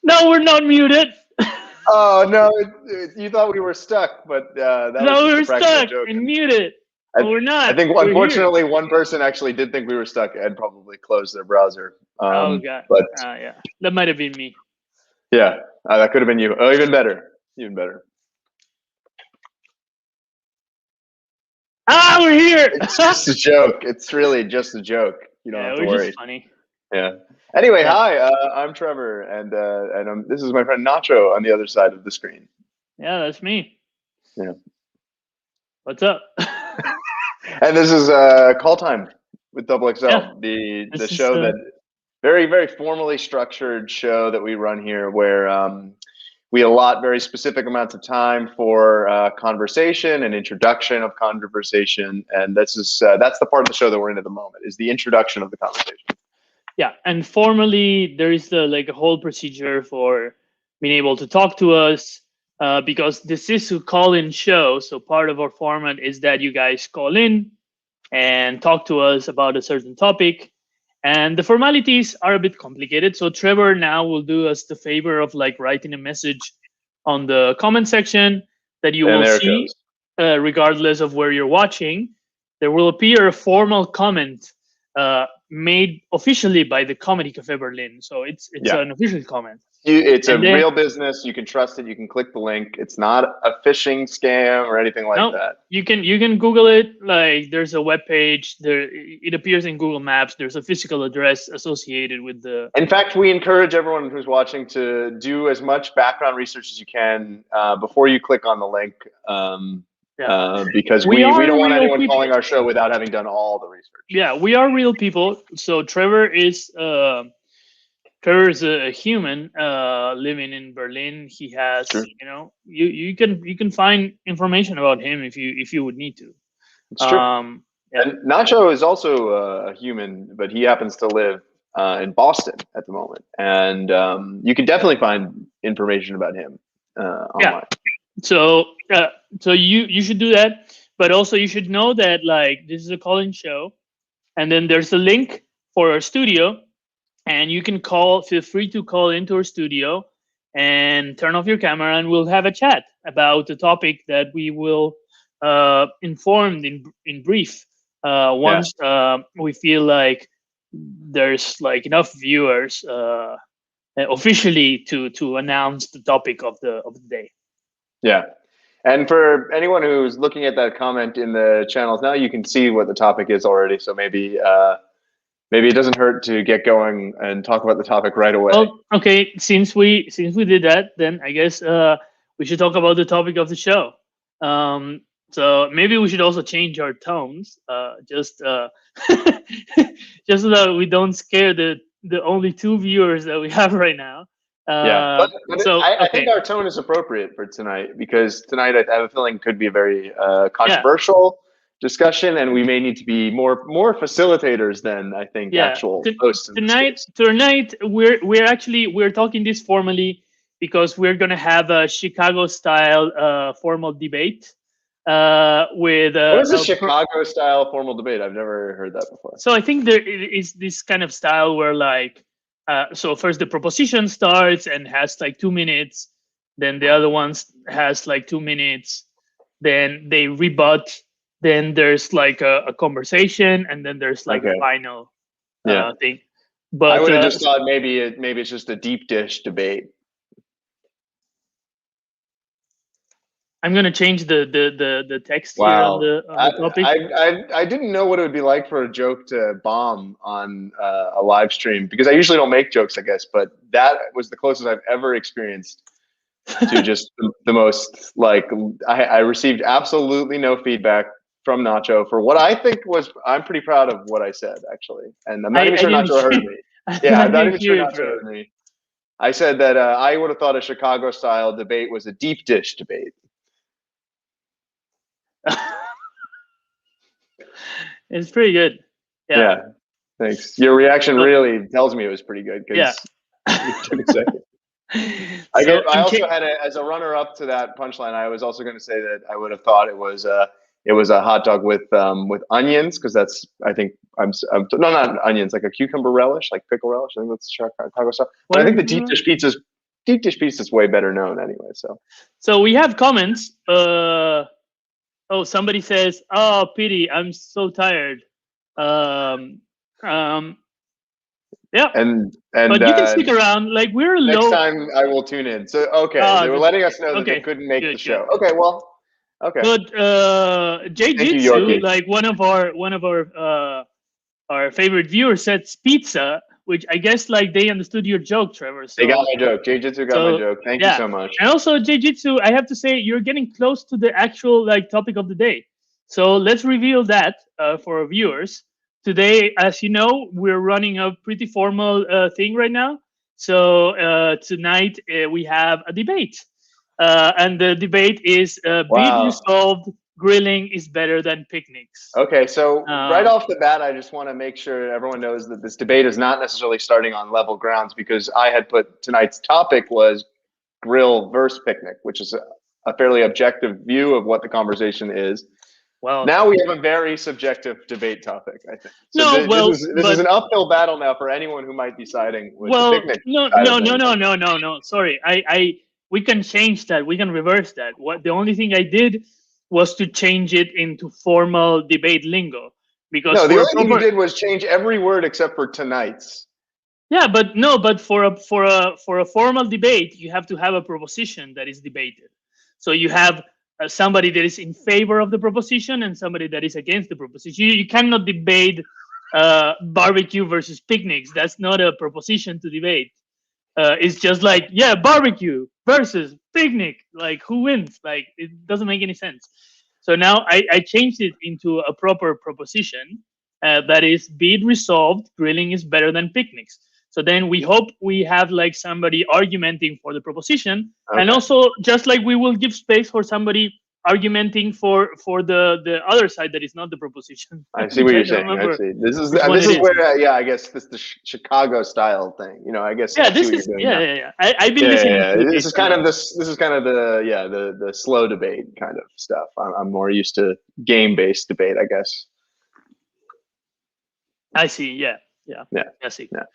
No, we're not muted. Oh no! You thought we were stuck, but that was No, just we a were practical stuck joke. and muted. But we're not. I think We're unfortunately one person actually did think we were stuck and probably closed their browser. Oh god. But Yeah, that might have been me. yeah, that could have been you. Oh, even better. Even better. Ah, we're here. It's just a joke. It's really just a joke. You don't have to we're worry. just funny. Yeah. Anyway, Yeah. hi. I'm Trevor, and this is my friend Nacho on the other side of the screen. Yeah, that's me. Yeah. What's up? And this is Call Time with Double XL, Yeah. the show that very, very formally structured show that we run here, where we allot very specific amounts of time for conversation and introduction of conversation, and that's the part of the show that we're in at the moment, is the introduction of the conversation. Yeah, and formally there is a whole procedure for being able to talk to us, because this is a call-in show. So part of our format is that you guys call in and talk to us about a certain topic. And the formalities are a bit complicated. So Trevor now will do us the favor of writing a message on the comment section that you will see, regardless of where you're watching. There will appear a formal comment made officially by the Comedy Cafe Berlin. So it's an official comment. It's real business. You can trust it. You can click the link. It's not a phishing scam or anything like that. You can Google it. There's a web page. It appears in Google Maps. There's a physical address associated with the. In fact, we encourage everyone who's watching to do as much background research as you can before you click on the link. Because we don't want anyone calling our show without having done all the research. Yeah, we are real people. So Trevor is a human living in Berlin. He has, you can find information about him if you would need to. It's true. And Nacho is also a human, but he happens to live in Boston at the moment, and you can definitely find information about him online. So you should do that, but also you should know that this is a call-in show, and then there's a link for our studio, and you can feel free to call into our studio and turn off your camera, and we'll have a chat about the topic that we will inform in brief once we feel like there's enough viewers officially to announce the topic of the day. Yeah. And for anyone who's looking at that comment in the channels now, you can see what the topic is already. So maybe it doesn't hurt to get going and talk about the topic right away. Well, okay. Since we did that, then I guess we should talk about the topic of the show. So maybe we should also change our tones, just so that we don't scare the only 2 viewers that we have right now. But I think our tone is appropriate for tonight, because tonight I have a feeling could be a very controversial discussion, and we may need to be more facilitators than I think actual hosts. Tonight we're talking this formally because we're gonna have a Chicago style formal debate with. What is a Chicago style formal debate? I've never heard that before. So I think there is this kind of style where so first the proposition starts and has 2 minutes, then the other one has 2 minutes, then they rebut then there's like a conversation, and then there's like a Okay. final Yeah. thing. I But would have just thought maybe it's just a deep dish debate. I'm gonna change the text here on Wow. the topic. I didn't know what it would be like for a joke to bomb on a live stream, because I usually don't make jokes, I guess, but that was the closest I've ever experienced to just the most, like, I received absolutely no feedback from Nacho for what I think was, I'm pretty proud of what I said, actually. And I'm not even I sure didn't Nacho heard hear, me. I Yeah, I'm not didn't even sure hear it, Nacho bro. heard me. I said that I would have thought a Chicago style debate was a deep dish debate. It's pretty good. Yeah, thanks. Your reaction So, really tells me it was pretty good, yeah. because you took a second. So I also had as a runner up to that punchline, I was also going to say that I would have thought it was a hot dog with onions, because that's, I think, no, not onions, like a cucumber relish, like pickle relish. I think that's Chicago stuff. But I think the deep dish pizza is way better known anyway. So we have comments. Somebody says, "Oh, pity, I'm so tired." Yeah. And But you can stick around. Like, we're next low. time I will tune in. So okay, they were letting us know that they couldn't make the show. Good. Okay, well, okay. But Thank you, Jiu-Jitsu, Yorkie. like one of our favorite viewers, said pizza, which I guess like they understood your joke, Trevor. So They got my joke. Jiu-Jitsu got my joke. Thank you so much. And also Jiu-Jitsu, I have to say you're getting close to the actual like topic of the day. So let's reveal that for our viewers. Today, as you know, we're running a pretty formal thing right now. So tonight we have a debate. And the debate is beat resolved, grilling is better than picnics. Okay, so right off the bat, I just want to make sure everyone knows that this debate is not necessarily starting on level grounds, because I had put tonight's topic was grill versus picnic, which is a fairly objective view of what the conversation is. Well, now we have a very subjective debate topic, I think. So this is an uphill battle now for anyone who might be siding with the picnic. No. Sorry, we can change that. We can reverse that. The only thing I did was to change it into formal debate lingo, because the only thing you did was change every word except for tonight's. Yeah, but for a formal debate, you have to have a proposition that is debated. So you have somebody that is in favor of the proposition and somebody that is against the proposition. You cannot debate barbecue versus picnics. That's not a proposition to debate. It's just like, yeah, barbecue versus picnic. Like, who wins? Like, it doesn't make any sense. So now I changed it into a proper proposition that is, be it resolved, grilling is better than picnics. So then we hope we have like somebody argumenting for the proposition, and also just like we will give space for somebody argumenting for the other side that is not the proposition. I see what you're saying. I see. This is where I guess this is the Chicago style thing. You know, I guess. Yeah, this is I've been listening. Yeah. This is kind of the slow debate kind of stuff. I'm more used to game based debate, I guess. I see. Yeah. I see. Yeah.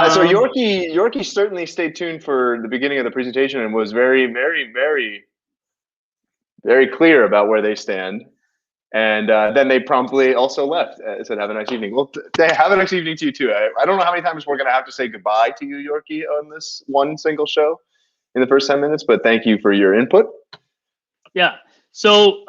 So Yorkie certainly stayed tuned for the beginning of the presentation and was very, very, very, very clear about where they stand. And then they promptly also left. Said, "Have a nice evening." Well, have a nice evening to you too. I don't know how many times we're going to have to say goodbye to you, Yorkie, on this one single show in the first 10 minutes. But thank you for your input. Yeah. So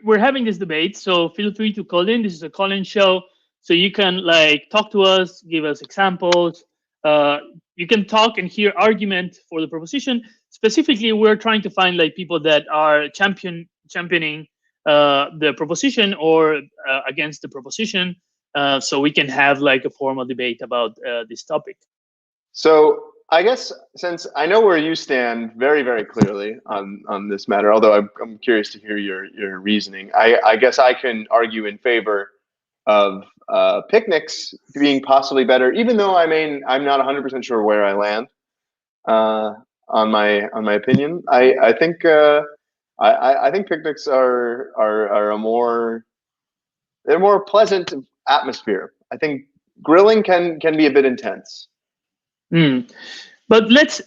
we're having this debate. So feel free to call in. This is a call-in show. So you can like talk to us, give us examples. You can talk and hear argument for the proposition. Specifically, we're trying to find like people that are championing the proposition or against the proposition, so we can have like a formal debate about this topic. So I guess, since I know where you stand very, very clearly on this matter, although I'm curious to hear your reasoning, I guess I can argue in favor of picnics being possibly better, even though I'm not 100% sure where I land on my opinion. I think I think picnics are a more pleasant atmosphere. I think grilling can be a bit intense. But let's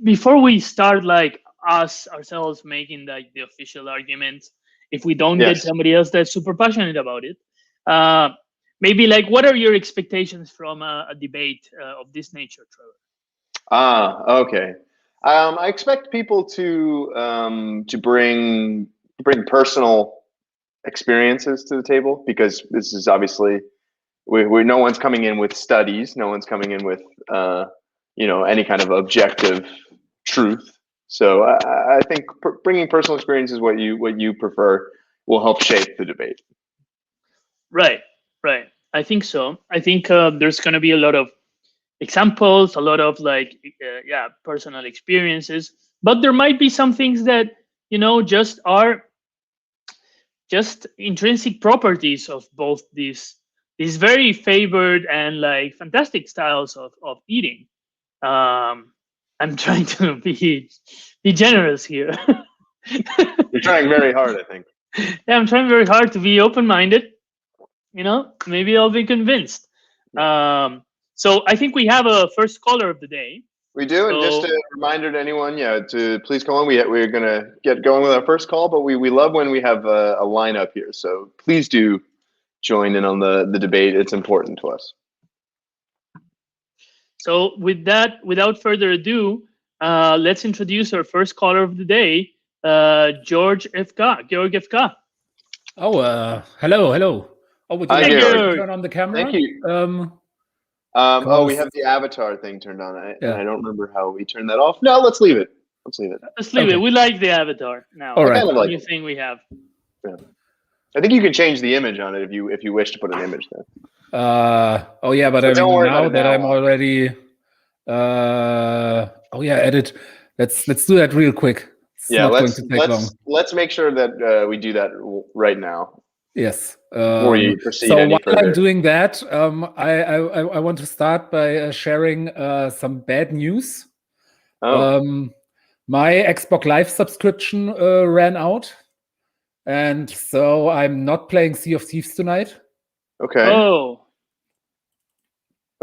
before we start like ourselves making like the official argument, if we don't get Yes. somebody else that's super passionate about it. Maybe like, what are your expectations from a debate of this nature, Trevor? Okay. I expect people to bring personal experiences to the table, because this is obviously we no one's coming in with studies, no one's coming in with any kind of objective truth. So I think bringing personal experiences, what you prefer, will help shape the debate. Right, right. I think so. I think there's going to be a lot of examples, a lot of like, yeah, personal experiences, but there might be some things that just are just intrinsic properties of both these very favored and like fantastic styles of eating. I'm trying to be generous here. You're trying very hard, I think. Yeah, I'm trying very hard to be open-minded. Maybe I'll be convinced. So I think we have a first caller of the day. We do, and just a reminder to anyone, to please call in. We're gonna get going with our first call, but we love when we have a lineup here. So please do join in on the debate. It's important to us. So with that, without further ado, let's introduce our first caller of the day, George FK. Georg FK. Oh, hello. Oh, would you Hi, like Georg. to turn on the camera? Thank you. We have the avatar thing turned on. And I don't remember how we turned that off. No, let's leave it. Let's leave it. We like the avatar now. All right. Kind of like new thing we have. Yeah. I think you can change the image on it if you wish to put an image there. Oh yeah, but So now that I'm already. Oh yeah, edit. Let's do that real quick. It's not going to take long. Let's make sure that we do that right now. Yes. Before we proceed so any while further. I'm doing that, I want to start by sharing some bad news. Oh. My Xbox Live subscription ran out, and so I'm not playing Sea of Thieves tonight. Okay. Oh.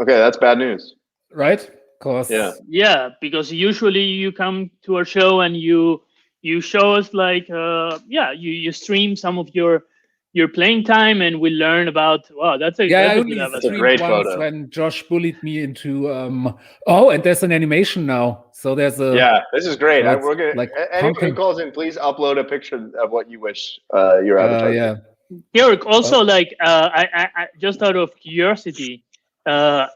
Okay, that's bad news. Right? Yeah, because usually you come to our show and you show us like you stream some of your playing time, and we learn about that's a great photo. When Josh bullied me into and there's an animation now, so there's a this is great. So we're gonna anyone who calls in, please upload a picture of what you wish your avatar. Georg, also I just out of curiosity,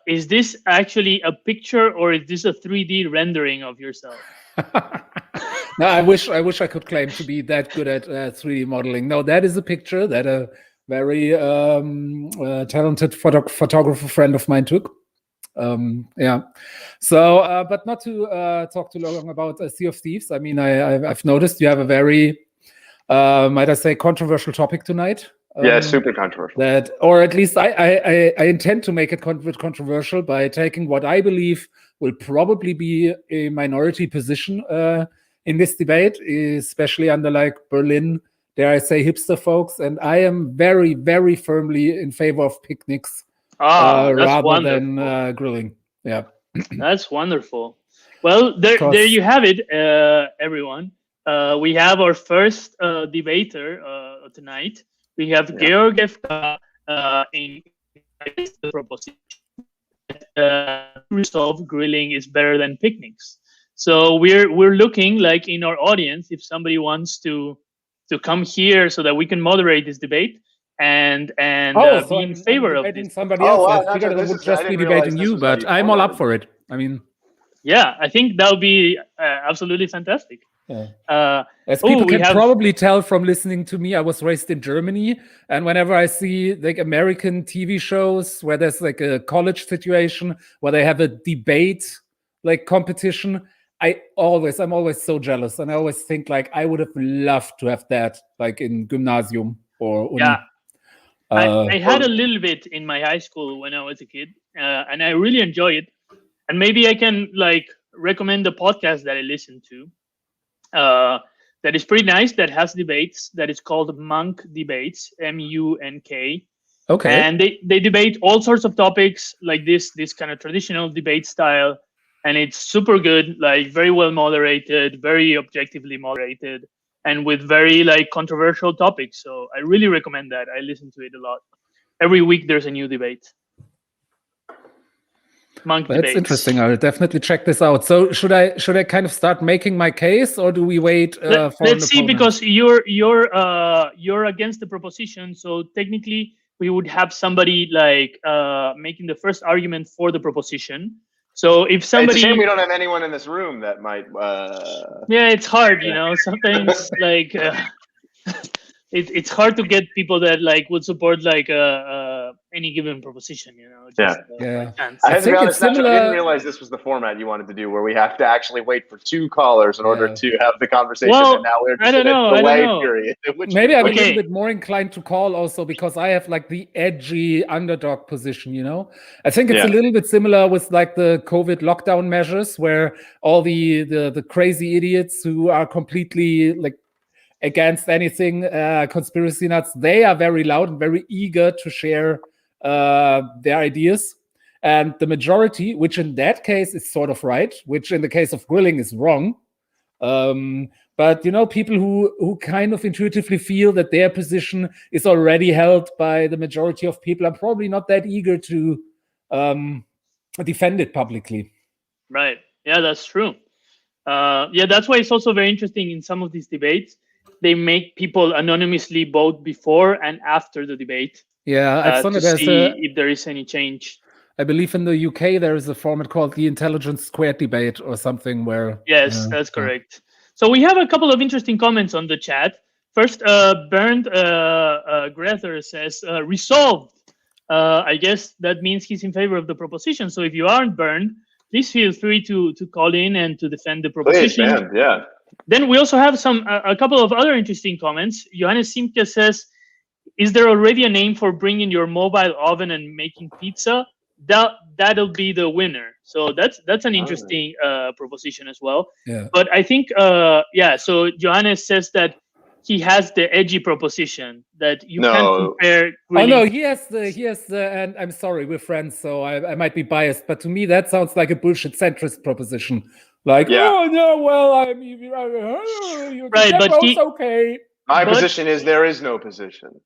is this actually a picture or is this a 3D rendering of yourself? No, I wish I could claim to be that good at 3D modeling. No, that is a picture that a very talented photographer friend of mine took. So, but not to talk too long about Sea of Thieves. I mean, I've noticed you have a very, might I say, controversial topic tonight. Yeah, super controversial. That, or at least I intend to make it controversial by taking what I believe will probably be a minority position in this debate, especially under like Berlin, dare I say, hipster folks. And I am very, very firmly in favor of picnics rather than grilling. Yeah, that's wonderful. Well, there you have it, everyone. We have our first debater tonight. We have Georg FK in the proposition that resolve grilling is better than picnics. So we're looking like in our audience if somebody wants to come here so that we can moderate this debate and be in favor of this. Somebody else. I figured I would just be debating you, but I'm all up for it. I mean, yeah, I think that would be absolutely fantastic. Yeah. As people can probably tell from listening to me, I was raised in Germany, and whenever I see like American TV shows where there's like a college situation where they have a debate like competition, I'm always so jealous, and I always think like I would have loved to have that like in gymnasium or uni. Yeah. I had a little bit in my high school when I was a kid, and I really enjoy it. And maybe I can like recommend a podcast that I listen to. That is pretty nice, that has debates, that is called Monk Debates, MUNK. Okay. And they debate all sorts of topics like this kind of traditional debate style, and it's super good, like very well moderated, very objectively moderated, and with very like controversial topics. So I really recommend that. I listen to it a lot. Every week there's a new debate. That's debates. Interesting. I'll definitely check this out. So should I kind of start making my case, or do we wait for let's see, because you're against the proposition, so technically we would have somebody like making the first argument for the proposition. So if somebody, it's a shame we don't have anyone in this room that might. Yeah, it's hard, sometimes like it's hard to get people that like would support like any given proposition, just, yeah. I have to be honest, Nacho, I didn't realize this was the format you wanted to do, where we have to actually wait for 2 callers in order to have the conversation. Well, and now we're just I don't in know, a delay period. Maybe I'm a little bit more inclined to call also because I have like the edgy underdog position, I think it's a little bit similar with like the COVID lockdown measures, where all the crazy idiots who are completely like against anything conspiracy nuts, they are very loud and very eager to share their ideas, and the majority, which in that case is sort of right, which in the case of grilling is wrong, but people who kind of intuitively feel that their position is already held by the majority of people are probably not that eager to defend it publicly. Right. Yeah, that's true. That's why it's also very interesting in some of these debates. They make people anonymously vote before and after the debate. Yeah, to see if there is any change. I believe in the UK there is a format called the Intelligence Squared debate or something where. Yes, that's correct. So we have a couple of interesting comments on the chat. First, Bernd Grether says, resolved. I guess that means he's in favor of the proposition. So if you aren't Bernd, please feel free to call in and to defend the proposition. Please, man. Yeah. Then we also have a couple of other interesting comments. Johannes Simke says, is there already a name for bringing your mobile oven and making pizza? That'll be the winner. So that's an interesting proposition as well. Yeah. But I think, so Johannes says that he has the edgy proposition that you can't compare. Grilling. Oh no, he has the, and I'm sorry, we're friends, so I might be biased, but to me that sounds like a bullshit centrist proposition. Like, oh no, well, I mean, right, but okay. My position is there is no position.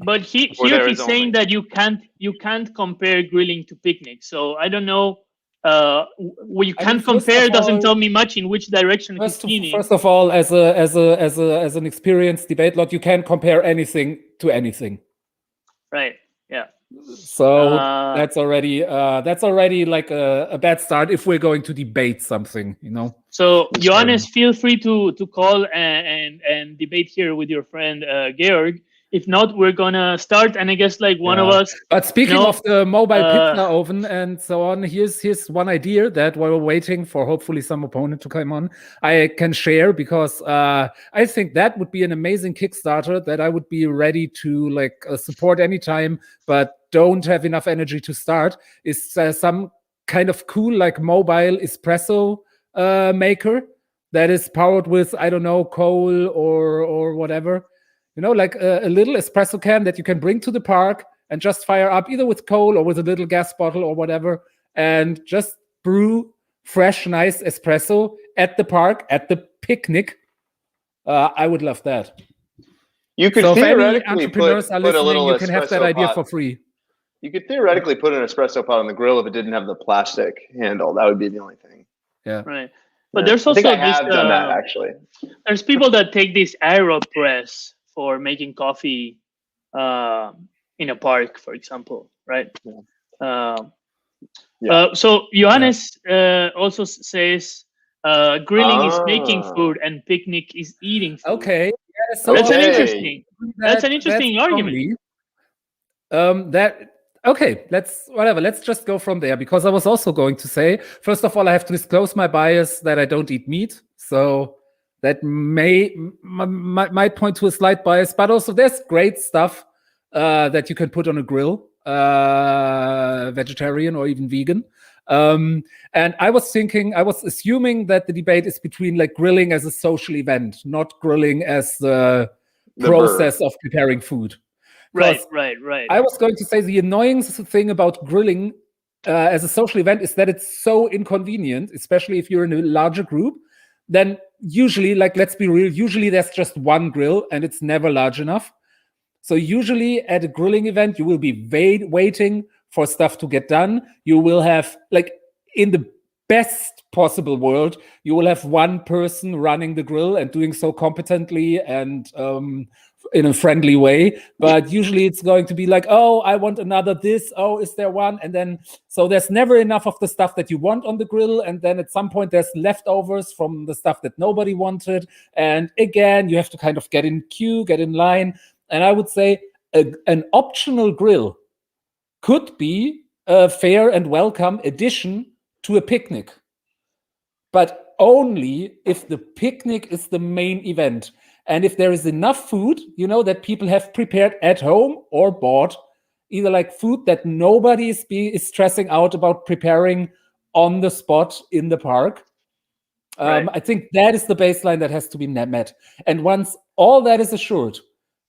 But he's saying that you can't compare grilling to picnic. So I don't know. You can't compare doesn't tell me much in which direction he's leaning. First of all, as an experienced debate lot, you can't compare anything to anything. Right. Yeah. So that's already like a bad start if we're going to debate something, So Johannes, feel free to call and debate here with your friend Georg. If not, we're gonna start, and I guess like one of us. But speaking of the mobile pizza oven and so on, here's one idea that while we're waiting for hopefully some opponent to come on, I can share, because I think that would be an amazing Kickstarter that I would be ready to support anytime, but don't have enough energy to start. Is some kind of cool mobile espresso maker that is powered with, I don't know, coal or whatever. Like a little espresso can that you can bring to the park and just fire up either with coal or with a little gas bottle or whatever, and just brew fresh, nice espresso at the park, at the picnic. I would love that. You could theoretically put a little you can have that idea for free. You could theoretically put an espresso pot on the grill if it didn't have the plastic handle. That would be the only thing. Yeah. Right. But there's also I have done that, actually. There's people that take this AeroPress for making coffee in a park, for example, right? So Johannes also says grilling is making food and picnic is eating food. Okay. Yeah, so that's an interesting argument. Let's just go from there, because I was also going to say, first of all, I have to disclose my bias that I don't eat meat, so that might point to a slight bias, but also there's great stuff that you can put on a grill, vegetarian or even vegan. And I was assuming that the debate is between grilling as a social event, not grilling as the process of preparing food. Right. I was going to say the annoying thing about grilling as a social event is that it's so inconvenient, especially if you're in a larger group. Then usually, like, let's be real, usually there's just one grill and it's never large enough. So usually at a grilling event, you will be waiting for stuff to get done. You will have, like, in the best possible world, you will have one person running the grill and doing so competently and in a friendly way. But usually it's going to be like, oh, I want another this. Oh, is there one? And then, so there's never enough of the stuff that you want on the grill. And then at some point there's leftovers from the stuff that nobody wanted. And again, you have to kind of get in queue, get in line. And I would say an optional grill could be a fair and welcome addition to a picnic, but only if the picnic is the main event. And if there is enough food, that people have prepared at home or bought, either like food that nobody is stressing out about preparing on the spot in the park. Right. I think that is the baseline that has to be met. And once all that is assured,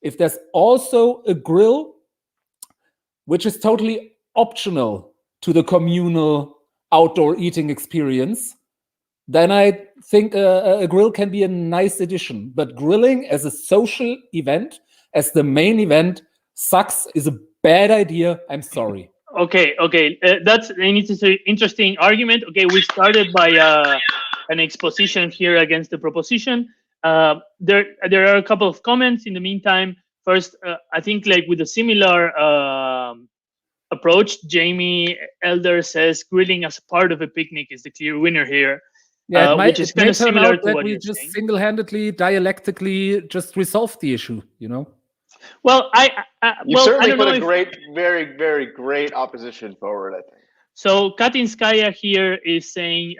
if there's also a grill, which is totally optional to the communal outdoor eating experience, then I think a grill can be a nice addition. But grilling as a social event, as the main event, sucks, is a bad idea. I'm sorry. Okay. That's an interesting argument. Okay, we started by an exposition here against the proposition. There are a couple of comments in the meantime. First, I think like with a similar approach, Jamie Elder says grilling as part of a picnic is the clear winner here. Yeah, which is kind of similar to what we you're just saying. Single-handedly, dialectically, just resolved the issue. Well, you certainly put a very, very great opposition forward, I think. So Katinskaya here is saying,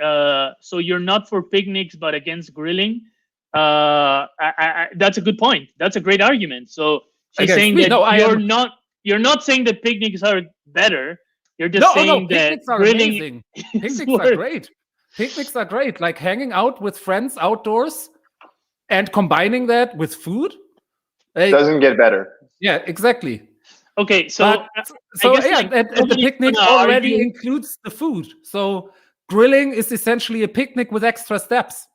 so you're not for picnics but against grilling. That's a good point. That's a great argument. So she's saying that you're not saying that picnics are better. You're just saying that grilling. Amazing. Picnics are great. Picnics are great. Like hanging out with friends outdoors and combining that with food. Doesn't get better. Yeah, exactly. Okay, so the picnic already includes the food. So grilling is essentially a picnic with extra steps.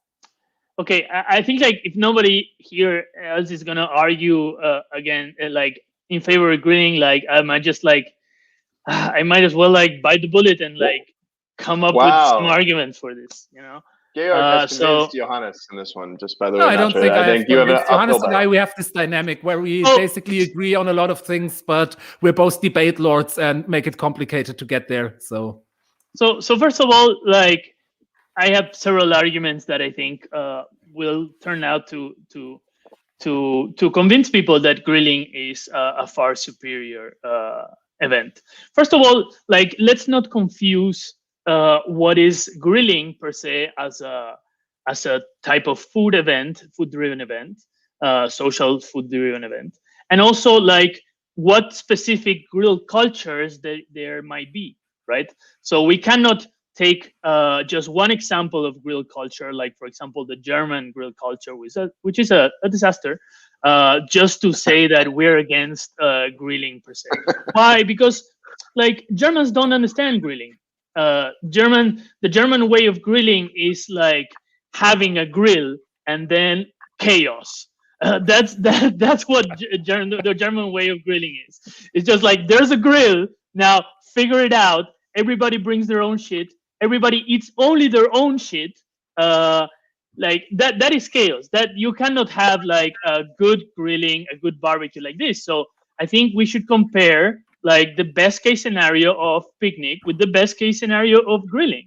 Okay, I think like if nobody here else is gonna argue again, like in favor of grilling, like I might as well like bite the bullet and like come up with some arguments for this, Georg has convinced Johannes in this one, just by the way. No, I don't think I think you have Johannes and I, we have this dynamic where we basically agree on a lot of things, but we're both debate lords and make it complicated to get there. So first of all, like I have several arguments that I think will turn out to convince people that grilling is a far superior event. First of all, like let's not confuse what is grilling per se as a type of food-driven event, social food-driven event, and also like what specific grill cultures there might be, right? So we cannot take just one example of grill culture, like for example the German grill culture, which is a disaster, just to say that we're against grilling per se. Why? Because like Germans don't understand grilling. The German way of grilling is like having a grill and then chaos. That's what the German way of grilling is. It's just like there's a grill, now figure it out. Everybody brings their own shit. Everybody eats only their own shit. Like that is chaos. That you cannot have like a good grilling, a good barbecue like this. So I think we should compare like the best case scenario of picnic with the best case scenario of grilling.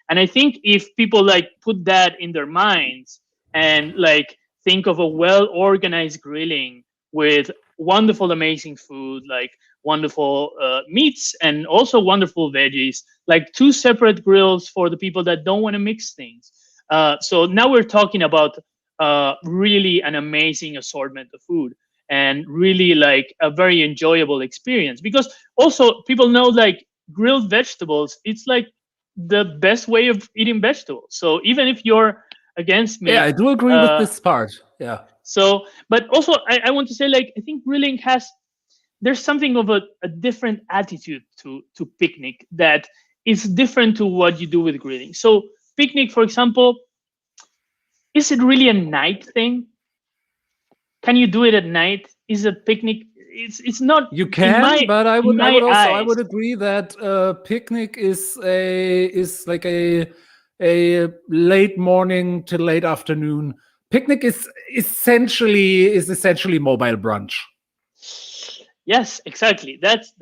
And I think if people like put that in their minds and like think of a well-organized grilling with wonderful, amazing food, like wonderful meats and also wonderful veggies, like two separate grills for the people that don't want to mix things. So now we're talking about really an amazing assortment of food. And really like a very enjoyable experience, because also people know like grilled vegetables, it's like the best way of eating vegetables. So even if you're against me, I do agree with this part. Yeah. So, but also I want to say like I think grilling there's something of a different attitude to picnic that is different to what you do with grilling. So picnic, for example, is it really a night thing? Can you do it at night? Is a picnic? It's not. You can, but I would eyes. agree that picnic is like a late morning to late afternoon. Picnic is essentially mobile brunch. Yes, exactly. That's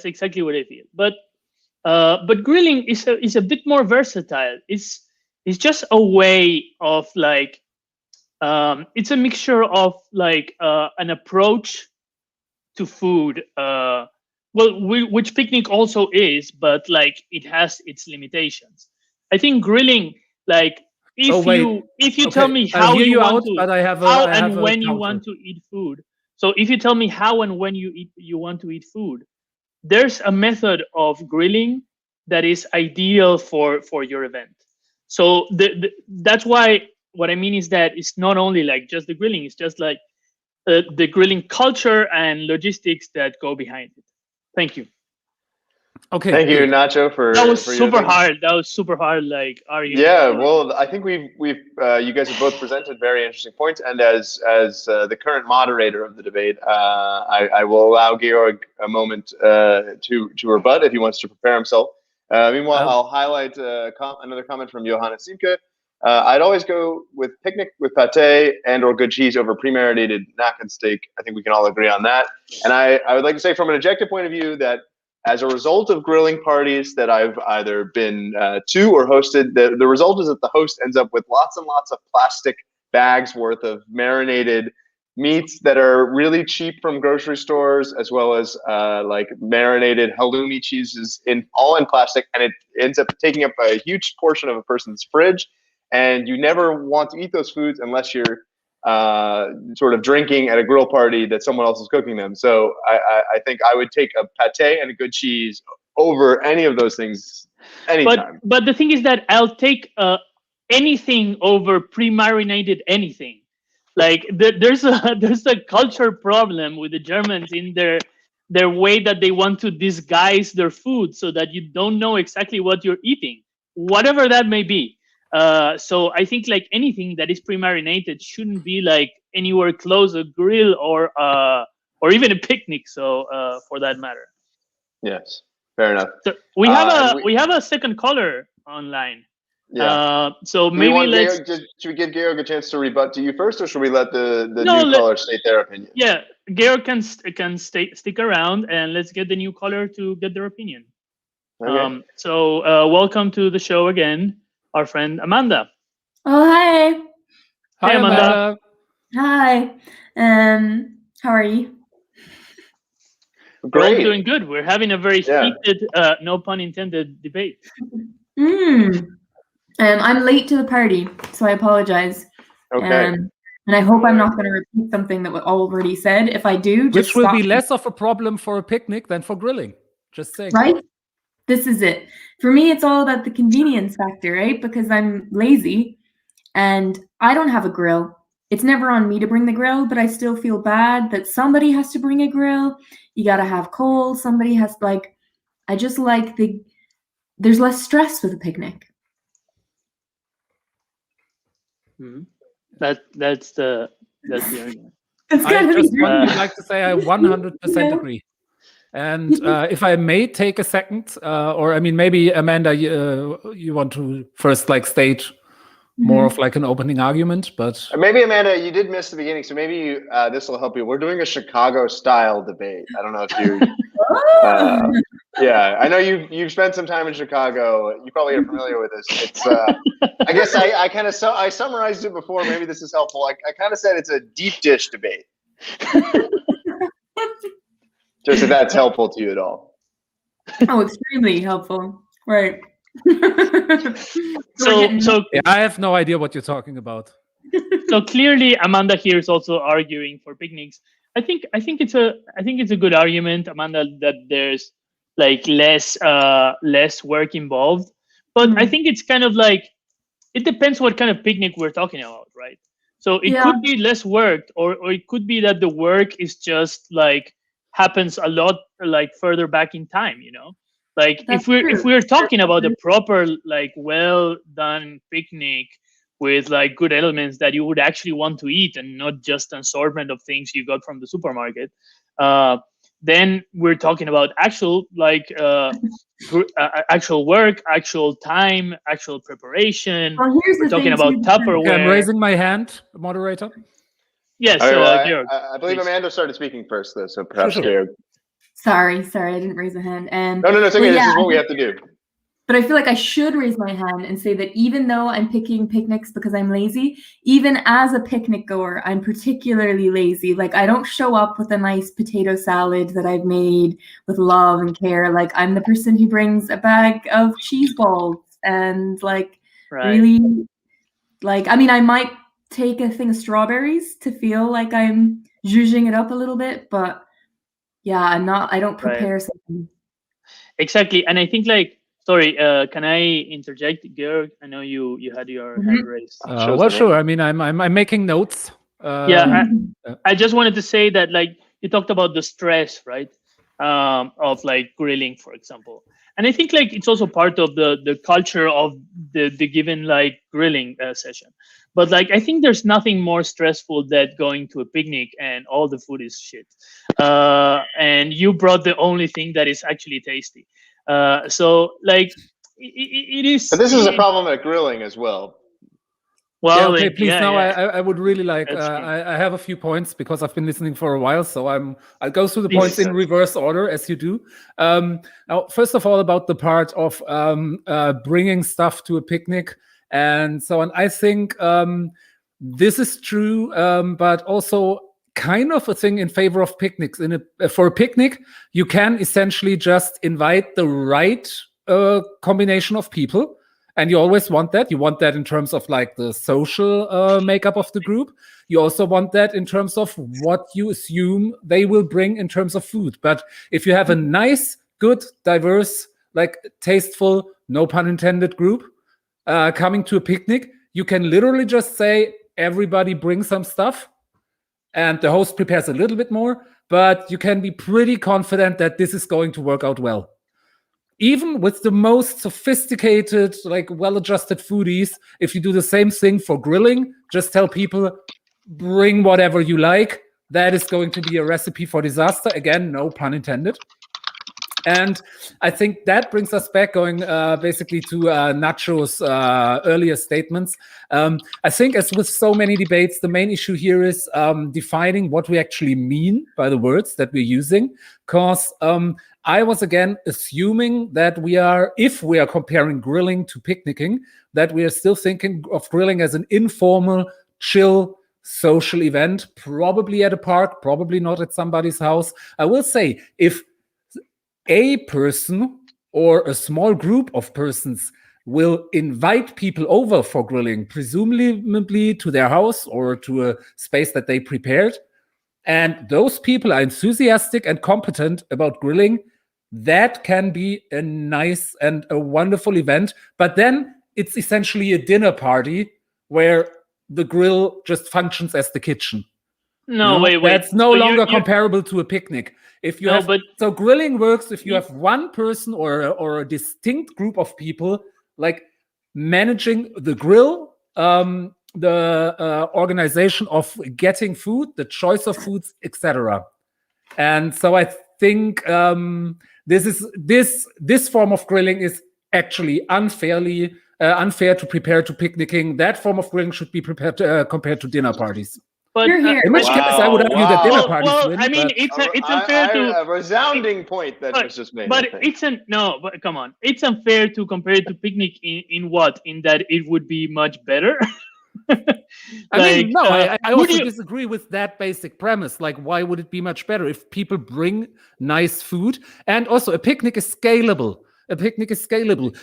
exactly what I feel. But grilling is a bit more versatile. It's just a way of like it's a mixture of like an approach to food. Which picnic also is, but like it has its limitations. I think grilling, like if you tell me how you want to, how and when you want to eat food. So if you tell me how and when you want to eat food, there's a method of grilling that is ideal for your event. So that's why what I mean is that it's not only like just the grilling, it's just like the grilling culture and logistics that go behind it. Thank you. Okay. Thank you, Nacho, for that was super hard. That was super hard. Like, yeah. Well, I think we've you guys have both presented very interesting points, and as the current moderator of the debate, I will allow Georg a moment to rebut if he wants to prepare himself. Meanwhile, I'll highlight another comment from Johannes Simke. I'd always go with picnic with pate and or good cheese over pre-marinated nacken steak. I think we can all agree on that. And I would like to say from an objective point of view that as a result of grilling parties that I've either been to or hosted, the result is that the host ends up with lots and lots of plastic bags worth of marinated meats that are really cheap from grocery stores, as well as like marinated halloumi cheeses all in plastic, and it ends up taking up a huge portion of a person's fridge. And you never want to eat those foods unless you're sort of drinking at a grill party that someone else is cooking them. So I think I would take a pate and a good cheese over any of those things anytime. But the thing is that I'll take anything over pre-marinated anything. Like there's a culture problem with the Germans in their way that they want to disguise their food so that you don't know exactly what you're eating, whatever that may be. So I think like anything that is pre-marinated shouldn't be like anywhere close a grill or even a picnic. So for that matter. Yes, fair enough. So we have a second caller online. Yeah. So maybe should we give Georg a chance to rebut to you first, or should we let the new caller state their opinion? Yeah, Georg can stick around, and let's get the new caller to get their opinion. Okay. So welcome to the show again, our friend Amanda. Oh, hi. Hi, Amanda. Hi. How are you? Great. We're all doing good. We're having a very heated, no pun intended, debate. I'm late to the party, so I apologize. Okay. And I hope I'm not going to repeat something that was already said. If I do, just which will be less of a problem for a picnic than for grilling. Just saying. Right? This is it. For me, it's all about the convenience factor, right? Because I'm lazy and I don't have a grill. It's never on me to bring the grill, but I still feel bad that somebody has to bring a grill. You got to have coal. Somebody has I just like there's less stress with a picnic. Mm-hmm. That's the argument. I just would like to say I 100% agree. And if I may take a second, or I mean, maybe Amanda, you want to first state more of an opening argument, but maybe Amanda, you did miss the beginning, so maybe this will help you. We're doing a Chicago-style debate. I don't know if you. Yeah, I know you've spent some time in Chicago. You probably are familiar with this. It's I guess I summarized it before. Maybe this is helpful. I kind of said it's a deep dish debate. Just if that's helpful to you at all. Oh, extremely helpful. Right. So I have no idea what you're talking about. So clearly Amanda here is also arguing for picnics. I think it's a good argument, Amanda, that there's less work involved. But I think it's kind of it depends what kind of picnic we're talking about, right? So it could be less work, or it could be that the work is just happens a lot further back in time, you know? If we're talking about a proper well done picnic with like good elements that you would actually want to eat, and not just an assortment of things you got from the supermarket, then we're talking about actual like actual work, actual time, actual preparation. Well, we're talking about Tupperware. Okay, I'm raising my hand, moderator. Yes, Georg, I believe please. Amanda started speaking first, though, so perhaps Georg. Sorry, I didn't raise a hand. No, it's okay. This is what we have to do. But I feel like I should raise my hand and say that even though I'm picking picnics because I'm lazy, even as a picnic goer, I'm particularly lazy. Like, I don't show up with a nice potato salad that I've made with love and care. Like, I'm the person who brings a bag of cheese balls and like really, like, I mean, I might take a thing of strawberries to feel like I'm zhuzhing it up a little bit, but yeah, I don't prepare something. Exactly. And I think like, sorry, can I interject, Georg? I know you had your hand raised. Well, sure. I mean, I'm making notes. I just wanted to say that like you talked about the stress, right? Of like grilling, for example. And I think like it's also part of the culture of the given like grilling session. But like I think there's nothing more stressful than going to a picnic and all the food is shit, and you brought the only thing that is actually tasty. So like it is. But this is a problem at grilling as well. Well, okay, please. Now, I would really like. I have a few points because I've been listening for a while, so I'll go through the points in reverse order as you do. Now, first of all, about the part of bringing stuff to a picnic and so on. I think this is true, but also kind of a thing in favor of picnics. For a picnic, you can essentially just invite the right combination of people. And you always want that. You want that in terms of like the social makeup of the group. You also want that in terms of what you assume they will bring in terms of food. But if you have a nice, good, diverse, like tasteful, no pun intended group coming to a picnic, you can literally just say, everybody bring some stuff. And the host prepares a little bit more. But you can be pretty confident that this is going to work out well. Even with the most sophisticated, like well-adjusted foodies, if you do the same thing for grilling, just tell people, bring whatever you like. That is going to be a recipe for disaster. Again, no pun intended. And I think that brings us back going basically to Nacho's earlier statements. I think as with so many debates, the main issue here is defining what we actually mean by the words that we're using. Because I was again assuming that if we are comparing grilling to picnicking, that we are still thinking of grilling as an informal, chill, social event, probably at a park, probably not at somebody's house. I will say, if a person or a small group of persons will invite people over for grilling, presumably to their house or to a space that they prepared, and those people are enthusiastic and competent about grilling, that can be a nice and a wonderful event. But then it's essentially a dinner party where the grill just functions as the kitchen. No, wait. That's no longer comparable to a picnic. If you so grilling works if you have one person or a distinct group of people like managing the grill, the organization of getting food, the choice of foods, etc. And so I think this form of grilling is actually unfair to prepare to picnicking. That form of grilling should be prepared compared to dinner parties. But in which case, I would argue that dinner parties win. I mean, it's unfair to a resounding point that was just made. But but come on, it's unfair to compare it to picnic in what? In that it would be much better. I also disagree with that basic premise. Like, why would it be much better if people bring nice food? And also, a picnic is scalable.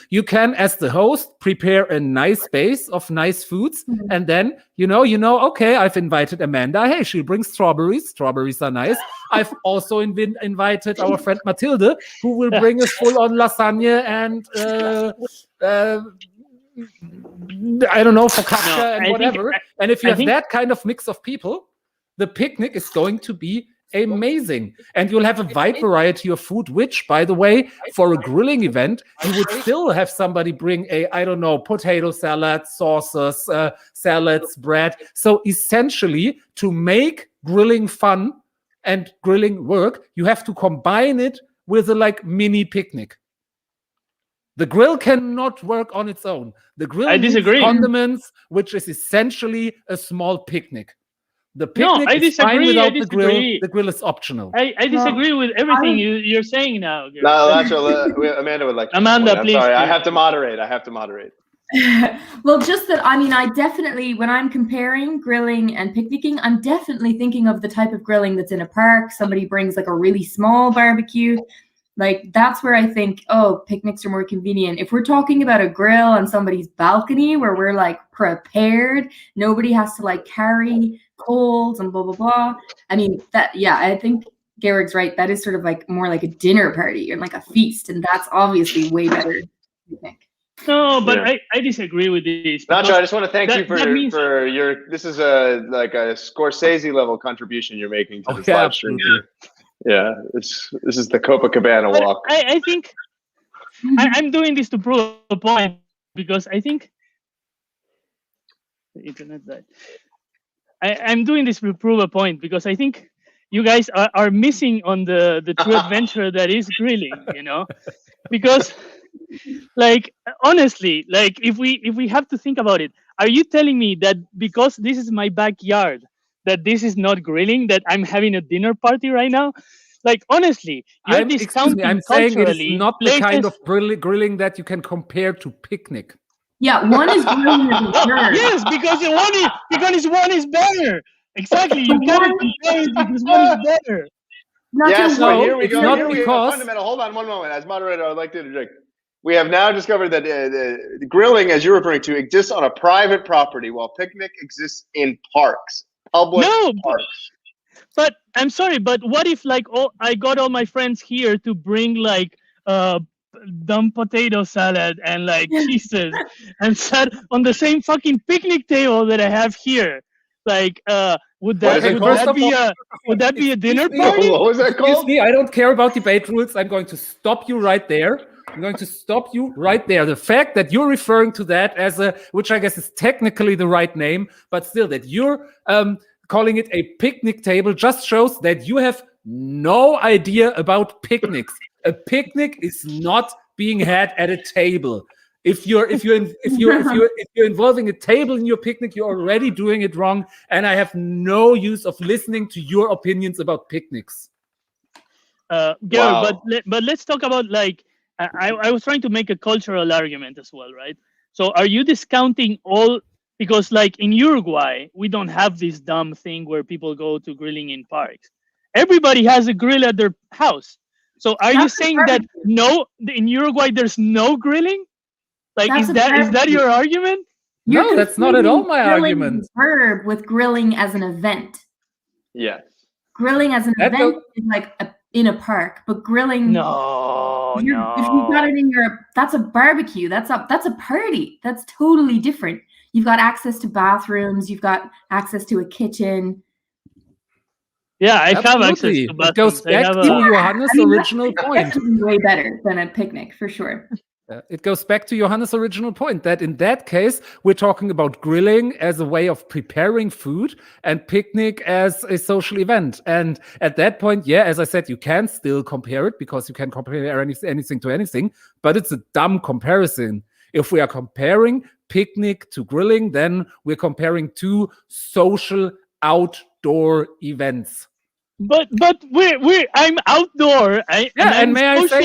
You can, as the host, prepare a nice base of nice foods. And then, okay, I've invited Amanda. Hey, she'll bring strawberries. Strawberries are nice. I've also invited our friend Matilde, who will bring us full-on lasagna and I don't know, focaccia and whatever. And if you have that kind of mix of people, the picnic is going to be amazing. And you'll have a wide variety of food, which, by the way, for a grilling event, you would still have somebody bring I don't know, potato salad, sauces, salads, bread. So essentially, to make grilling fun and grilling work, you have to combine it with a mini picnic. The grill cannot work on its own. The grill needs condiments, which is essentially a small picnic. The picnic is fine without the grill. The grill is optional. I disagree with everything you're saying now. Gary. No, Nacho, Amanda would like to. Amanda, please. I'm sorry, I have to moderate. Well, just that, I definitely, when I'm comparing grilling and picnicking, I'm definitely thinking of the type of grilling that's in a park. Somebody brings a really small barbecue. That's where I think, picnics are more convenient. If we're talking about a grill on somebody's balcony where we're prepared, nobody has to carry coals and blah, blah, blah. I think Georg's right. That is sort of more like a dinner party and a feast. And that's obviously way better, I think. No, but yeah. I disagree with this. Nacho, I just want to thank you for your, this is a Scorsese level contribution you're making to this live stream here. Yeah, this is the Copacabana walk. I think I'm doing this to prove a point because I think the internet died. I'm doing this to prove a point because I think you guys are missing on the true adventure that is grilling, because honestly, if we have to think about it, are you telling me that because this is my backyard that this is not grilling, that I'm having a dinner party right now? Honestly, you're discounting I'm saying it is not the kind of grilling that you can compare to picnic. Yeah, one is grilling as a verb. Yes, because one is better. Exactly, you can't compare it because one is better. So here we go. Here we go. Fundamental. Hold on one moment. As moderator, I'd like to interject. We have now discovered that the grilling, as you're referring to, exists on a private property, while picnic exists in parks, public parks. But I'm sorry, but what if I got all my friends here to bring dumb potato salad and cheeses and sat on the same fucking picnic table that I have here? Would that be a dinner party? What was that called? Excuse me, I don't care about debate rules. I'm going to stop you right there. The fact that you're referring to that as which I guess is technically the right name, but still that you're calling it a picnic table just shows that you have no idea about picnics. A picnic is not being had at a table. If you're involving a table in your picnic, you're already doing it wrong. And I have no use of listening to your opinions about picnics. Gary, wow. but let's talk about I was trying to make a cultural argument as well, right? So are you discounting all? Because in Uruguay, we don't have this dumb thing where people go to grilling in parks. Everybody has a grill at their house. So are you saying that in Uruguay there's no grilling? Is that your argument? No, that's not at all my argument. Verb with grilling as an event. Yes. Grilling as an event is in a park, but grilling. No. If you've got it in that's a barbecue. That's a party. That's totally different. You've got access to bathrooms. You've got access to a kitchen. Yeah, I have access to bathrooms. It goes back to Johannes' original point. Way better than a picnic, for sure. It goes back to Johannes' original point that in that case, we're talking about grilling as a way of preparing food and picnic as a social event. And at that point, as I said, you can still compare it because you can compare anything to anything, but it's a dumb comparison. If we are comparing picnic to grilling, then we're comparing two social outdoor events. But I'm outdoor. And may I say,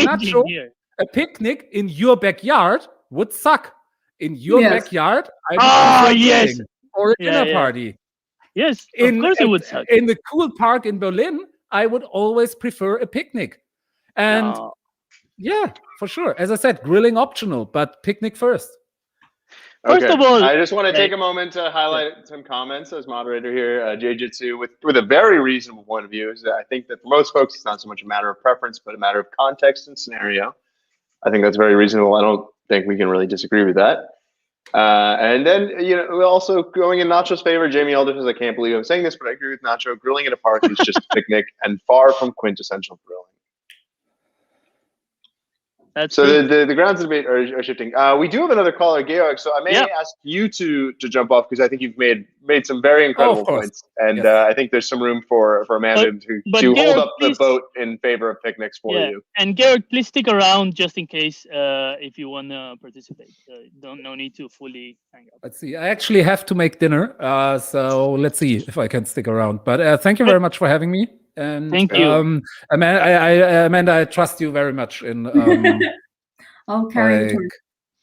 Nacho, a picnic in your backyard would suck. In your backyard, or a dinner party. Yes, of course it would suck. In the cool park in Berlin, I would always prefer a picnic. And yeah, for sure. As I said, grilling optional, but picnic first. First of all, I just want to take a moment to highlight some comments as moderator here, Jiu-Jitsu, with a very reasonable point of view. Is that I think that for most folks, it's not so much a matter of preference, but a matter of context and scenario. I think that's very reasonable. I don't think we can really disagree with that. And then, we're also going in Nacho's favor. Jamie Elder says, I can't believe I'm saying this, but I agree with Nacho. Grilling at a park is just a picnic and far from quintessential grilling. That's so true. the grounds of debate are shifting. We do have another caller, Georg. So I may ask you to jump off, because I think you've made some very incredible points, and I think there's some room for Amanda to Georg, hold up the boat in favor of picnics for you. And Georg, please stick around just in case if you want to participate. No need to fully hang up. Let's see. I actually have to make dinner, so let's see if I can stick around. But thank you very much for having me. And thank you, Amanda. I trust you very much in. I'll carry the torch.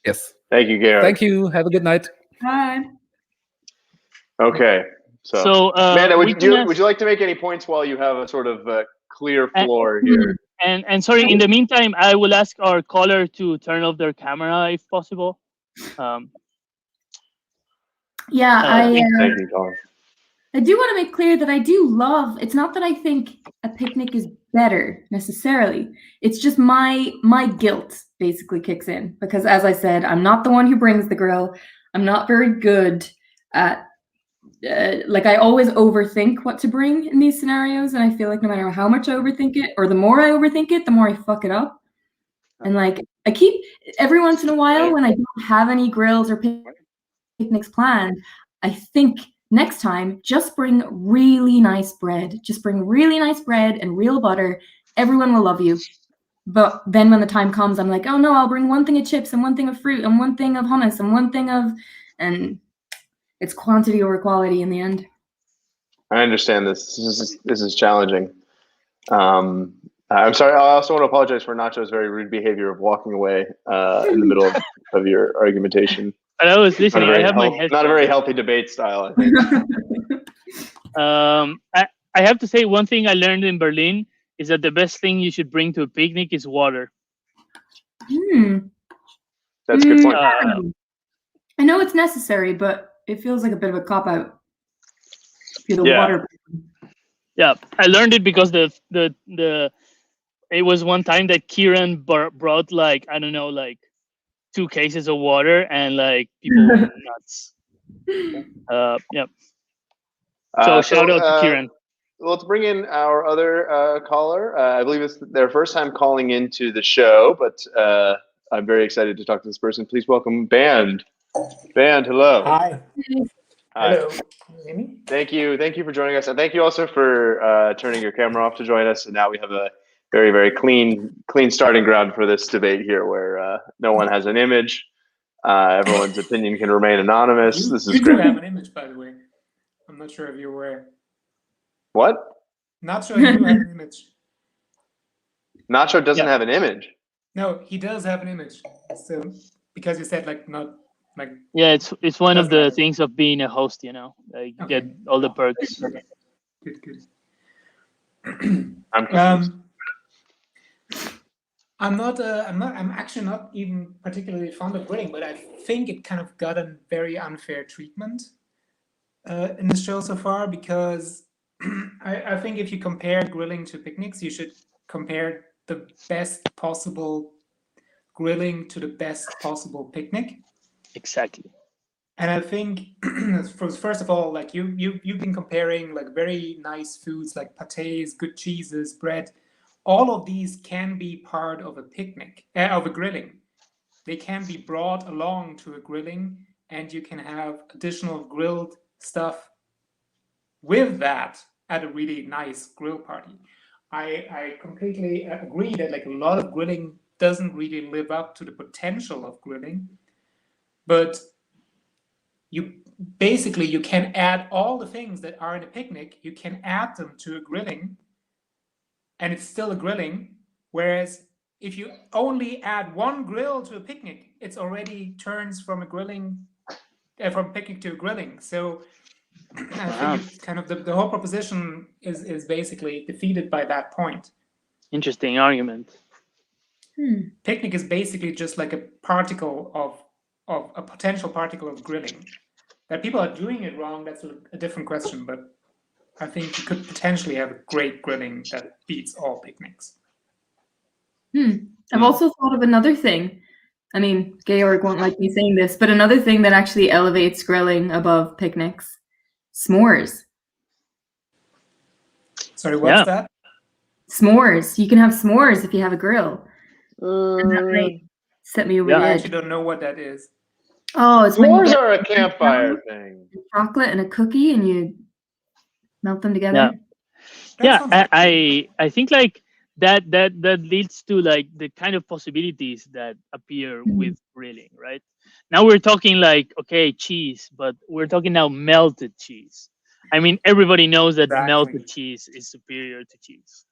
Yes. Thank you, Georg. Thank you. Have a good night. Bye. Okay. So Amanda, would you like to make any points while you have a sort of clear floor here? And sorry, in the meantime, I will ask our caller to turn off their camera if possible. Thank you, caller. I do want to make clear that I do love, it's not that I think a picnic is better necessarily. It's just my guilt basically kicks in, because as I said, I'm not the one who brings the grill. I'm not very good at, I always overthink what to bring in these scenarios. And I feel like no matter how much I overthink it, or the more I overthink it, the more I fuck it up. And I keep, every once in a while when I don't have any grills or picnics planned, I think, next time, just bring really nice bread. Just bring really nice bread and real butter. Everyone will love you. But then when the time comes, I'm like, oh no, I'll bring one thing of chips and one thing of fruit and one thing of hummus and one thing of... And it's quantity over quality in the end. I understand this. This is challenging. I'm sorry. I also want to apologize for Nacho's very rude behavior of walking away in the middle of your argumentation. I was listening. I have my headphones. Not a very healthy debate style, I think. I have to say, one thing I learned in Berlin is that the best thing you should bring to a picnic is water. That's a good point. I know it's necessary, but it feels like a bit of a cop-out. Water. Yeah, I learned it because it was one time that Kieran brought I don't know, 2 cases of water, and people went nuts. So shout out to Kieran. Well, let's bring in our other caller. I believe it's their first time calling into the show, but I'm very excited to talk to this person. Please welcome Band. Band, hello. Hi. Hi. Hello. Can you hear me? Thank you for joining us, and thank you also for turning your camera off to join us. And now we have a very, very clean starting ground for this debate here, where no one has an image. Everyone's opinion can remain anonymous. This is great. You do have an image, by the way. I'm not sure if you're aware. What? Nacho, you have an image. Nacho doesn't have an image. No, he does have an image. So because you said not. Yeah, it's one of the things of being a host, you get all the perks. Good. I'm actually not even particularly fond of grilling, but I think it kind of got a very unfair treatment in the show so far, because I think if you compare grilling to picnics, you should compare the best possible grilling to the best possible picnic. Exactly. And I think, first of all, you've been comparing very nice foods like pâtés, good cheeses, bread. All of these can be part of a picnic, of a grilling. They can be brought along to a grilling, and you can have additional grilled stuff with that at a really nice grill party. I completely agree that a lot of grilling doesn't really live up to the potential of grilling. But you can add all the things that are in a picnic, you can add them to a grilling, and it's still a grilling. Whereas if you only add one grill to a picnic, it's already turns from a grilling, from picnic to a grilling. So I think it's kind of the whole proposition is basically defeated by that point. Interesting argument. Picnic is basically just like a particle of a potential particle of grilling. That people are doing it wrong, that's a different question, but I think you could potentially have a great grilling that beats all picnics. I've also thought of another thing. I mean, Georg won't like me saying this, but another thing that actually elevates grilling above picnics, s'mores. Sorry, what's that? S'mores. You can have s'mores if you have a grill. And that might set me over the edge. I actually don't know what that is. Oh, it's when s'mores are a campfire thing. Chocolate and a cookie, and you melt them together. I think like that leads to like the kind of possibilities that appear with grilling, right? Now we're talking like, okay, cheese, but we're talking now melted cheese. I mean, everybody knows that melted cheese is superior to cheese.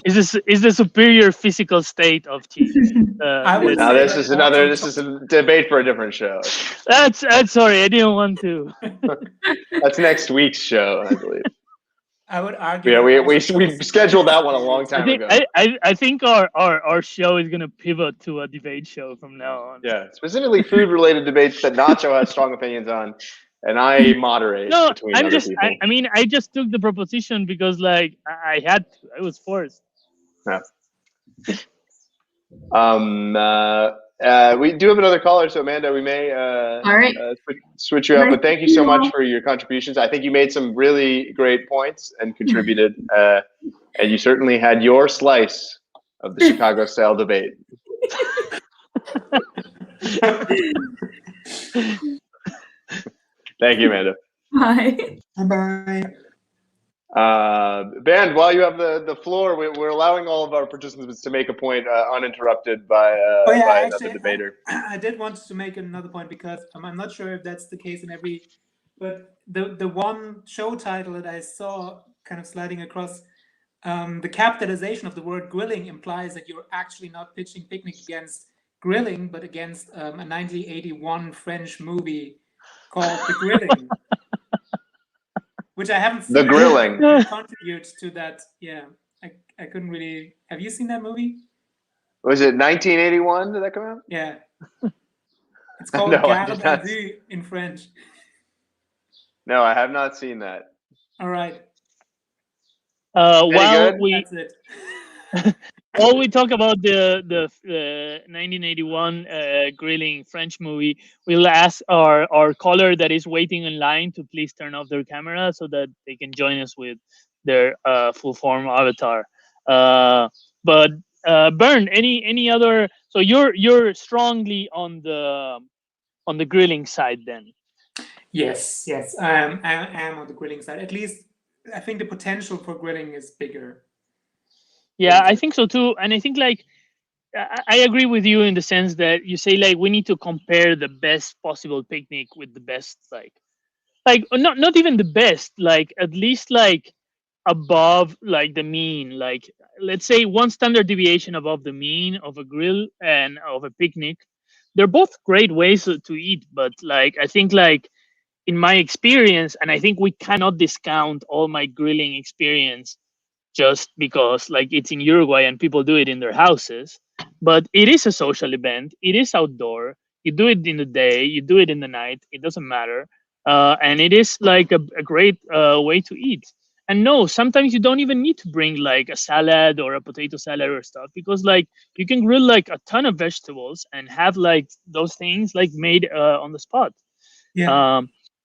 is the superior physical state of cheese. This is a debate for a different show. That's sorry, I didn't want to. That's next week's show, I believe. I would argue. Yeah, we scheduled that one a long time ago. I think our show is gonna pivot to a debate show from now on. Yeah, specifically food-related debates that Nacho has strong opinions on, and I moderate between other people. I mean, I just took the proposition because, like, I had to. I was forced. Yeah. We do have another caller, so Amanda, we may all right. Switch you up. But thank you so much for your contributions. I think you made some really great points and contributed, and you certainly had your slice of the Chicago style debate. Thank you, Amanda. Bye. Bye. Ben, while you have the floor, we're allowing all of our participants to make a point uninterrupted by another debater. I did want to make another point because I'm not sure if that's the case in every, but the one show title that I saw kind of sliding across, the capitalization of the word grilling implies that you're actually not pitching Picnic against grilling, but against a 1981 French movie called The Grilling. Which I haven't seen. The Grilling Contribute to that. Yeah, I couldn't really. Have you seen that movie? Was it 1981? Did that come out? Yeah. It's called Garde à Vue in French. No, I have not seen that. All right. That's it. While we talk about the 1981 grilling French movie, we'll ask our caller that is waiting in line to please turn off their camera so that they can join us with their full form avatar. But Bern, any other? So you're strongly on the grilling side then. Yes, I am on the grilling side. At least I think the potential for grilling is bigger. Yeah, I think so too. And I think like I agree with you in the sense that you say like we need to compare the best possible picnic with the best like not even the best, like at least like above like the mean, like let's say one standard deviation above the mean of a grill and of a picnic. They're both great ways to eat, but like I think like in my experience, and I think we cannot discount all my grilling experience just because like it's in Uruguay and people do it in their houses, but it is a social event. It is outdoor. You do it in the day, you do it in the night. It doesn't matter, and it is like a great way to eat. And no, sometimes you don't even need to bring like a salad or a potato salad or stuff because like you can grill like a ton of vegetables and have like those things like made on the spot. Yeah.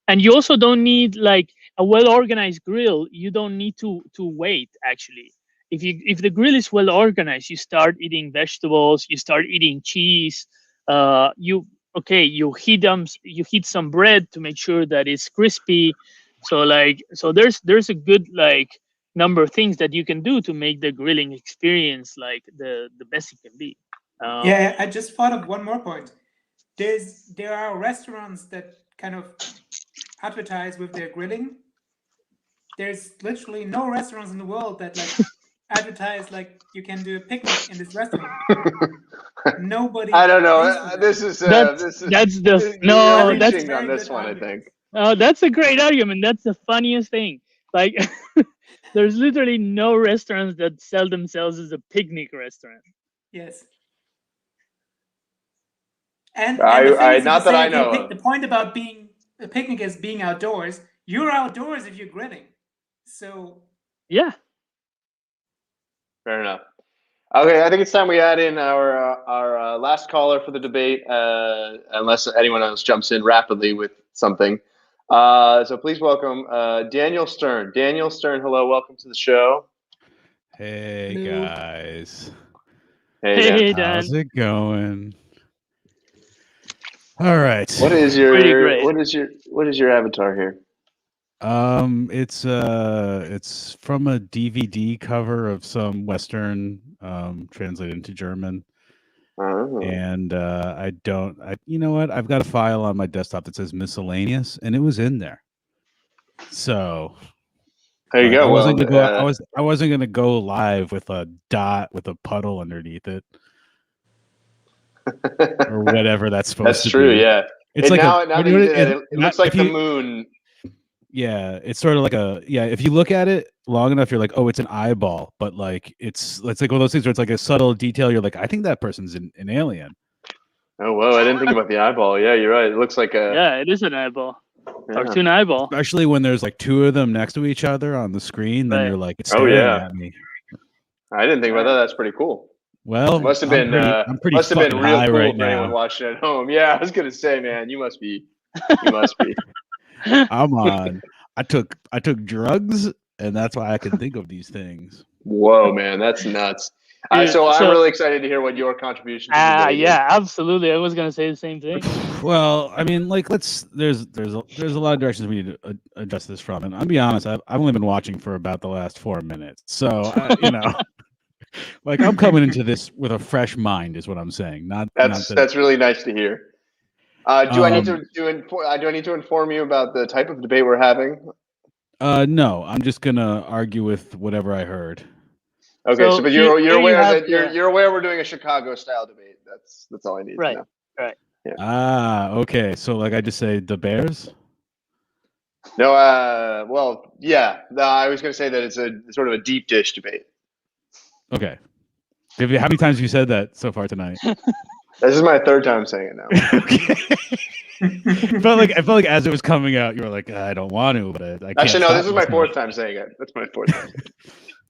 And you also don't need like a well-organized grill. You don't need to wait actually. If the grill is well organized, you start eating vegetables, you start eating cheese, you heat some bread to make sure that it's crispy. So there's a good like number of things that you can do to make the grilling experience like the best it can be. Yeah, I just thought of one more point. There are restaurants that kind of advertise with their grilling. There's literally no restaurants in the world that like advertise like you can do a picnic in this restaurant. Nobody. I don't know. That's on this one. I think. Oh, that's a great argument. That's the funniest thing. Like, there's literally no restaurants that sell themselves as a picnic restaurant. Yes. And I not that I know. The point about being a picnic is being outdoors. You're outdoors if you're grilling. So yeah. Fair enough. Okay, I think it's time we add in our last caller for the debate, unless anyone else jumps in rapidly with something. So please welcome Daniel Stern. Daniel Stern, hello, welcome to the show. Hey guys. Hey, Dan. How's it going? All right. What is your Pretty great. what is your avatar here? It's from a DVD cover of some Western translated into German. Oh. And you know what? I've got a file on my desktop that says miscellaneous, and it was in there. So there you go. I wasn't gonna go live with a dot with a puddle underneath it. Or whatever that's supposed to be. That's true, yeah. It's like now that you did it looks like the moon. Yeah, it's sort of like if you look at it long enough, you're like, oh, it's an eyeball, but like it's like one of those things where it's like a subtle detail. You're like, I think that person's an alien. Oh, whoa, I didn't think about the eyeball. Yeah, you're right. It looks like it is an eyeball. Cartoon eyeball. Especially when there's like two of them next to each other on the screen, then you're like, it's staring at me. I didn't think about that. That's pretty cool. Well, it must have been I'm pretty must have been real high cool right for now. anyone watching at home. Yeah, I was gonna say, man, you must be. I'm on. I took drugs, and that's why I can think of these things. Whoa, man, that's nuts. So I'm really excited to hear what your contribution. Yeah, absolutely. I was gonna say the same thing. Well, I mean, like, there's a lot of directions we need to adjust this from, and I'll be honest, I've only been watching for about the last 4 minutes, so you know. Like, I'm coming into this with a fresh mind, is what I'm saying. That's really nice to hear. Do I need to inform you about the type of debate we're having? No, I'm just gonna argue with whatever I heard. Okay, so but you're aware that you're aware we're doing a Chicago style debate. That's all I need to know. Right. Yeah. Okay. So like I just say the Bears? No, well, yeah. No, I was gonna say that it's a sort of a deep dish debate. Okay. How many times have you said that so far tonight? This is my third time saying it now. Okay. I felt like as it was coming out, you were like, I don't want to, but I can't. Actually, no, this is my fourth time saying it. That's my fourth time.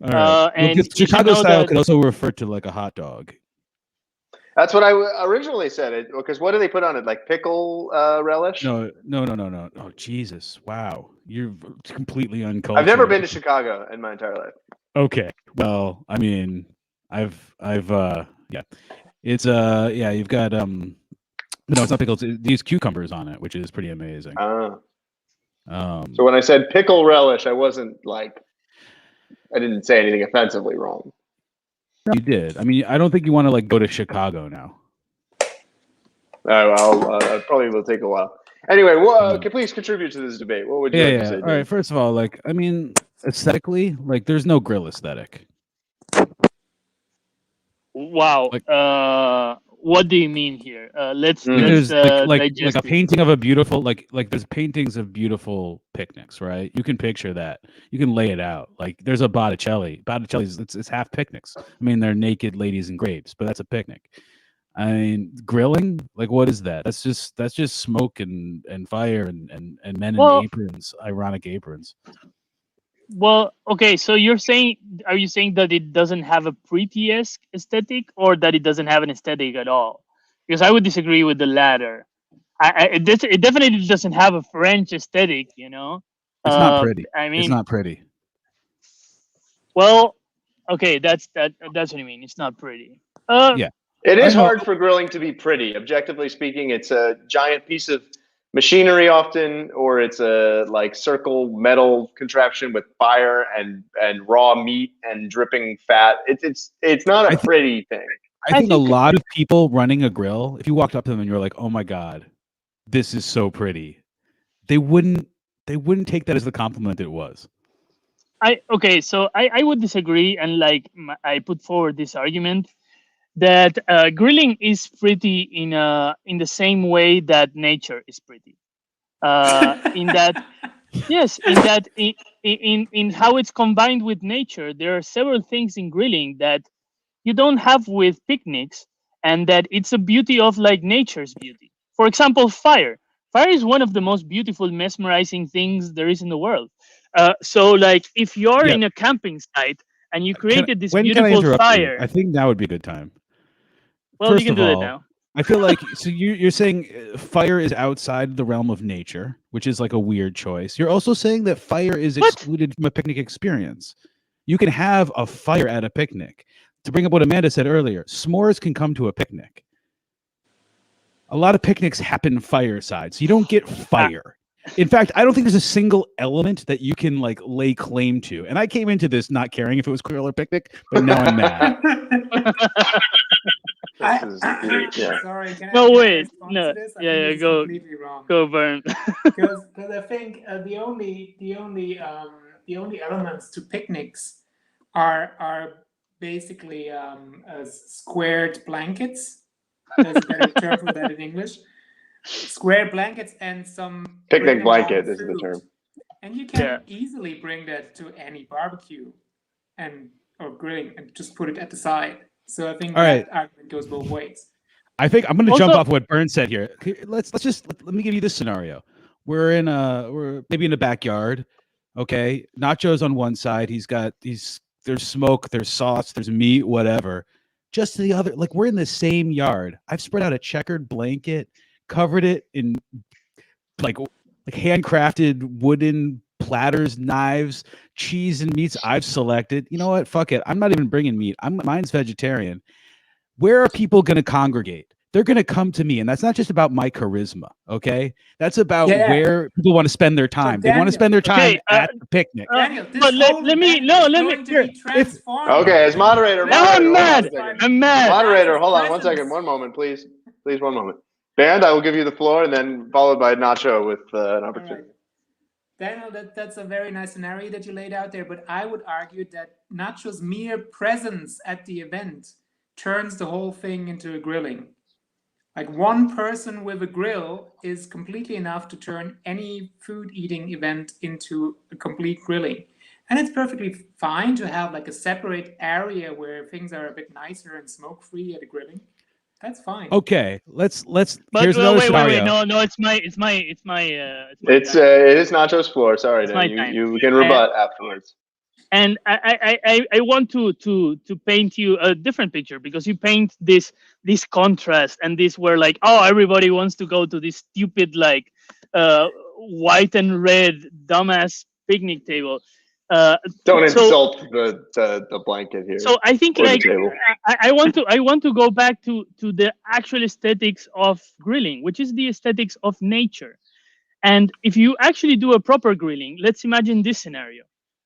All right. And Chicago style could also refer to like a hot dog. That's what I originally said. Because what do they put on it? Like pickle relish? No. Oh, Jesus. Wow. You're completely uncultured. I've never been to Chicago in my entire life. Okay. Well, I mean, I've yeah. It's you've got no, it's not pickles. These cucumbers on it, which is pretty amazing. So when I said pickle relish, I wasn't like, I didn't say anything offensively wrong. You did. I mean, I don't think you want to like go to Chicago now. Well, probably will take a while. Anyway, please contribute to this debate. What would you like to say? All right. First of all, like, I mean, aesthetically, like, there's no grill aesthetic. Wow. Like, what do you mean here? Let's like a painting of a beautiful like there's paintings of beautiful picnics, right? You can picture that. You can lay it out. Like there's a Botticelli. Botticelli's it's half picnics. I mean, they're naked ladies and grapes, but that's a picnic. I mean, grilling, like what is that? That's just smoke and fire and men in aprons, ironic aprons. Well, okay, so are you saying that it doesn't have a pretty-esque aesthetic, or that it doesn't have an aesthetic at all? Because I would disagree with the latter. It definitely doesn't have a French aesthetic, you know? It's not pretty. I mean, it's not pretty. Well, okay, that's what you mean. It's not pretty. Yeah. It is hard for grilling to be pretty. Objectively speaking, it's a giant piece of machinery often, or it's a like circle metal contraption with fire and raw meat and dripping fat. It's not a pretty thing. I think a lot of people running a grill, if you walked up to them and you're like, "Oh my God, this is so pretty," they wouldn't take that as the compliment it was. So I would disagree, and like I put forward this argument that grilling is pretty in the same way that nature is pretty. In how it's combined with nature, there are several things in grilling that you don't have with picnics, and that it's a beauty of like nature's beauty. For example, fire. Fire is one of the most beautiful, mesmerizing things there is in the world. So like if you're in a camping site and you created this when can I beautiful interrupt fire. you? I think now would be a good time. Well, First you can of do all, it now. I feel like so you're saying fire is outside the realm of nature, which is like a weird choice. You're also saying that fire is excluded from a picnic experience. You can have a fire at a picnic. To bring up what Amanda said earlier, s'mores can come to a picnic. A lot of picnics happen fireside, so you don't get fire. In fact, I don't think there's a single element that you can like lay claim to. And I came into this not caring if it was grill or picnic, but now I'm mad. Sorry, no, wait. I No. to this? I think Yeah, this is go. completely wrong. Go, Vern. Because I think the only elements to picnics are basically squared blankets. There's a better term for that in English. Square blankets and some picnic blanket is the term. And you can easily bring that to any barbecue or grilling and just put it at the side. So I think that argument goes both ways. I think I'm going to jump off what Bern said here. Let me give you this scenario. We're maybe in a backyard. Okay, Nacho's on one side. There's smoke, there's sauce, there's meat, whatever. Just to the other, like we're in the same yard. I've spread out a checkered blanket, covered it in like handcrafted wooden platters, knives, cheese and meats I've selected. You know what? Fuck it. I'm not even bringing meat. Mine's vegetarian. Where are people going to congregate? They're going to come to me, and that's not just about my charisma, okay? That's about where people want to spend their time. They want to spend their time at the picnic. Daniel, but let me. Okay, as moderator. Now I'm mad. I'm mad. Moderator, hold on 1 second. One moment, please. Please, 1 moment. Band, I will give you the floor, and then followed by Nacho with an opportunity. Daniel, that's a very nice scenario that you laid out there, but I would argue that Nacho's mere presence at the event turns the whole thing into a grilling. Like one person with a grill is completely enough to turn any food eating event into a complete grilling. And it's perfectly fine to have like a separate area where things are a bit nicer and smoke free at a grilling. That's fine. Okay, let's. But here's another scenario. Wait. No, it's my. It is Nacho's floor. Sorry, Dan. You can rebut afterwards. And I want to paint you a different picture, because you paint this contrast and this where like, oh, everybody wants to go to this stupid like white and red dumbass picnic table. Don't insult the blanket here. So I think like I want to go back to the actual aesthetics of grilling, which is the aesthetics of nature. And if you actually do a proper grilling, let's imagine this scenario.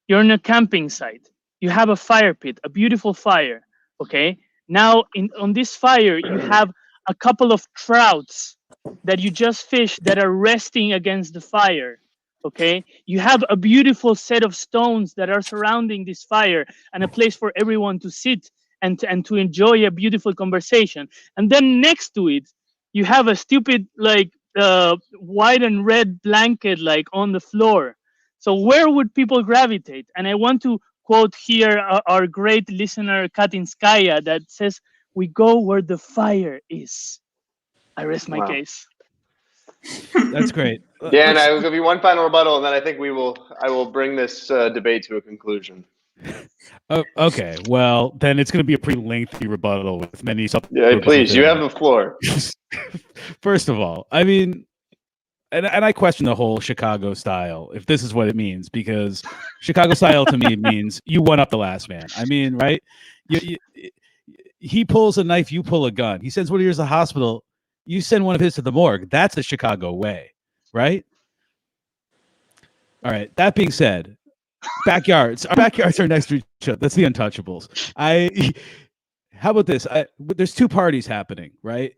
You're in a camping site. You have a fire pit, a beautiful fire. Okay. Now on this fire, you have a couple of trouts that you just fished that are resting against the fire. Okay. You have a beautiful set of stones that are surrounding this fire and a place for everyone to sit and to enjoy a beautiful conversation. And then next to it, you have a stupid like white and red blanket like on the floor. So where would people gravitate? And I want to quote here our great listener Katinskaya that says, "We go where the fire is." I rest my case. That's great. Dan, I will give you one final rebuttal, and then I think I will bring this debate to a conclusion. Okay. Well, then it's going to be a pretty lengthy rebuttal with many. Yeah, please. You have the floor. First of all, I mean. And I question the whole Chicago style, if this is what it means, because Chicago style to me means you one up the last man. I mean, right? He pulls a knife, you pull a gun. He sends one of yours to the hospital, you send one of his to the morgue. That's the Chicago way, right? All right. That being said, backyards. Our backyards are next to each other. That's the Untouchables. How about this? There's two parties happening, right?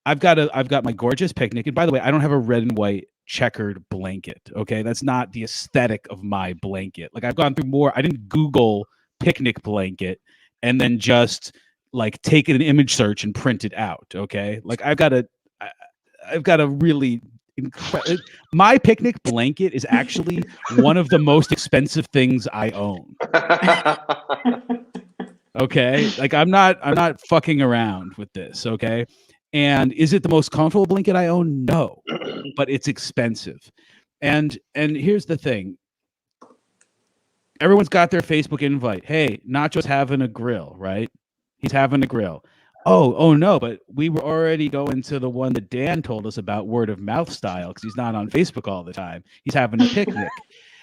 I've got my gorgeous picnic, and by the way, I don't have a red and white checkered blanket. Okay, that's not the aesthetic of my blanket. Like I've gone through more. I didn't Google picnic blanket and then just like take an image search and print it out. Okay, like I've got a really my picnic blanket is actually one of the most expensive things I own. Okay, like I'm not fucking around with this. Okay. And is it the most comfortable blanket I own? No, but it's expensive. And here's the thing. everyone's got their Facebook invite. Hey, Nacho's having a grill, right? He's having a grill. Oh no, but we were already going to the one that Dan told us about, word of mouth style, because he's not on Facebook all the time. He's having a picnic.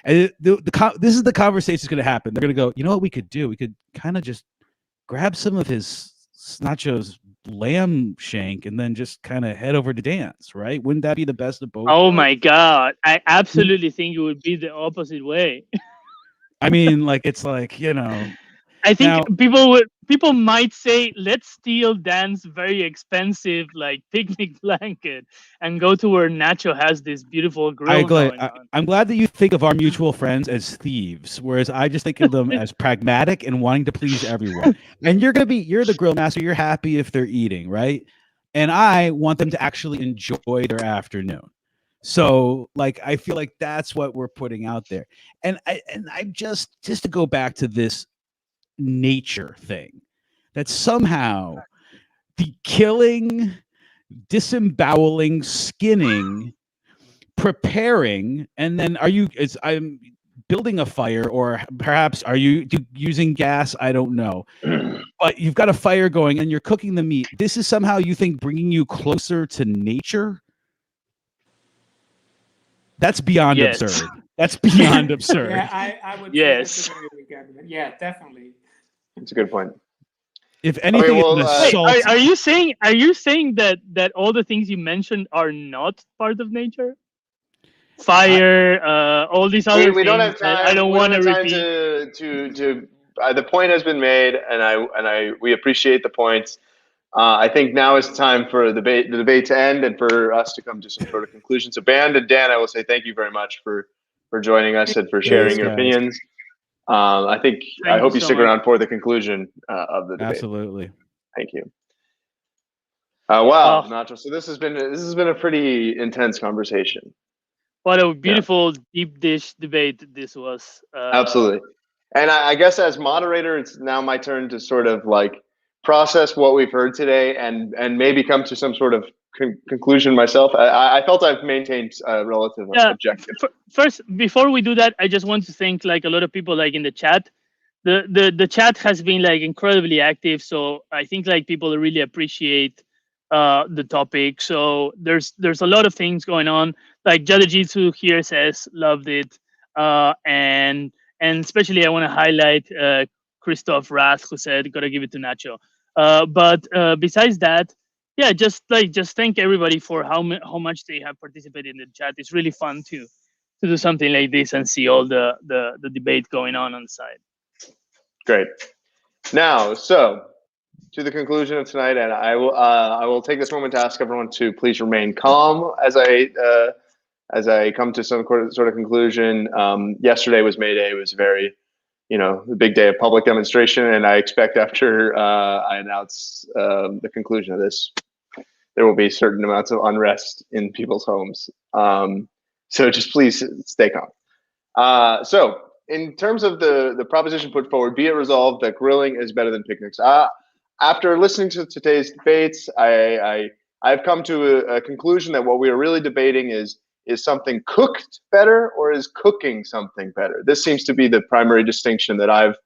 And this is the conversation that's going to happen. They're going to go, you know what we could do? We could kind of just grab some of his Nacho's lamb shank and then just kind of head over to Dan's, right? Wouldn't that be the best of both? Oh my God. I absolutely think it would be the opposite way. I mean, like, it's like, you know. I think people might say, let's steal Dan's very expensive like picnic blanket and go to where Nacho has this beautiful grill going on. I'm glad that you think of our mutual friends as thieves, whereas I just think of them as pragmatic and wanting to please everyone. And you're the grill master. You're happy if they're eating, right? And I want them to actually enjoy their afternoon. So, like, I feel like that's what we're putting out there. And I just to go back to this nature thing, that somehow the killing, disemboweling, skinning, preparing, and then I'm building a fire, or perhaps are you using gas? I don't know. But you've got a fire going and you're cooking the meat. This is somehow, you think, bringing you closer to nature? That's beyond absurd. That's beyond absurd. Yeah, I would. Yes. Yeah, definitely. That's a good point. If anything, are you saying that all the things you mentioned are not part of nature? Fire, all these other things. We don't have time. I don't want to repeat. The point has been made, and we appreciate the points. I think now is time for the debate to end and for us to come to some sort of conclusion. So, Band and Dan, I will say thank you very much for joining us and for sharing your opinions. I hope you stick around for the conclusion of the debate. Absolutely. Thank you. Wow, Nacho. So this has been a pretty intense conversation. What a beautiful deep dish debate this was. Absolutely. And I guess as moderator, it's now my turn to sort of like process what we've heard today and maybe come to some sort of conclusion myself. I felt I've maintained a relative objective. First, before we do that, I just want to thank like a lot of people like in the chat. The chat has been like incredibly active, so I think like people really appreciate the topic. So there's a lot of things going on. Like Jadajitsu here says loved it, and especially I want to highlight Christoph Rath, who said gotta give it to Nacho. But besides that, yeah, just thank everybody for how much they have participated in the chat. It's really fun to do something like this and see all the debate going on the side. Great. Now, so to the conclusion of tonight, and I will take this moment to ask everyone to please remain calm as I come to some sort of conclusion. Yesterday was May Day. It was very, the big day of public demonstration, and I expect after I announce the conclusion of this, there will be certain amounts of unrest in people's homes. So just please stay calm. So in terms of the proposition put forward, be it resolved that grilling is better than picnics. After listening to today's debates, I've come to a conclusion that what we are really debating is something cooked better, or is cooking something better? This seems to be the primary distinction that I've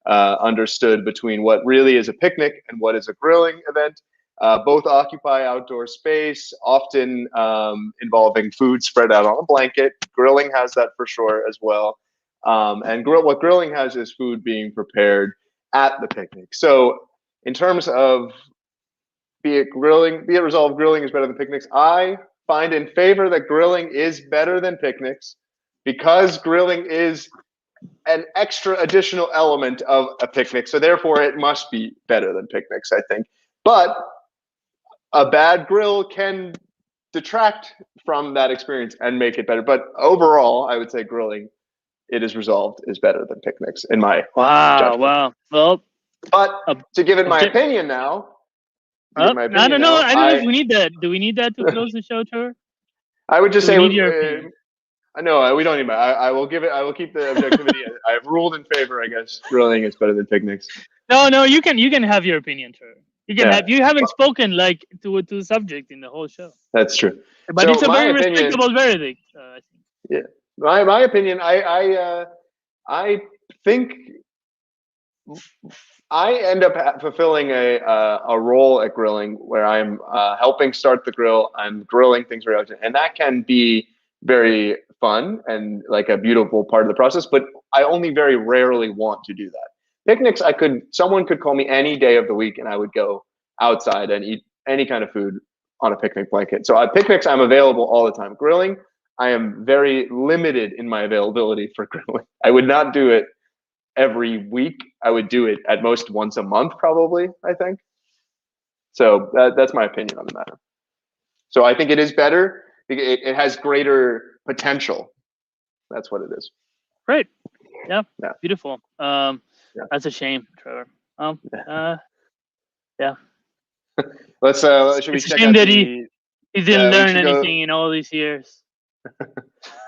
understood between what really is a picnic and what is a grilling event. Both occupy outdoor space, often involving food spread out on a blanket. Grilling has that for sure as well. And what grilling has is food being prepared at the picnic. So in terms of be it resolved, grilling is better than picnics, I find in favor that grilling is better than picnics, because grilling is an extra additional element of a picnic. So therefore it must be better than picnics, I think. But a bad grill can detract from that experience and make it better. But overall, I would say grilling, it is resolved, is better than picnics in my judgment. Wow. Well, but to give it my opinion now. I don't know if we need that. Do we need that to close the show, Trevor? I would just say, no, we don't need that. I will keep the objectivity. I've ruled in favor, I guess. Grilling is better than picnics. No, you can have your opinion, Trevor. You haven't spoken like to the subject in the whole show. That's true. But so it's a very respectable verdict. Yeah, my opinion. I think I end up fulfilling a role at grilling where I'm helping start the grill. I'm grilling things very often, and that can be very fun and like a beautiful part of the process. But I only very rarely want to do that. Picnics, someone could call me any day of the week, and I would go outside and eat any kind of food on a picnic blanket. So at picnics, I'm available all the time. Grilling, I am very limited in my availability for grilling. I would not do it every week. I would do it at most once a month, probably, I think. So that's my opinion on the matter. So I think it is better. It has greater potential. That's what it is. Great. Yeah. Beautiful. That's a shame, Trevor. Yeah. Let's should we check out he didn't learn anything in all these years.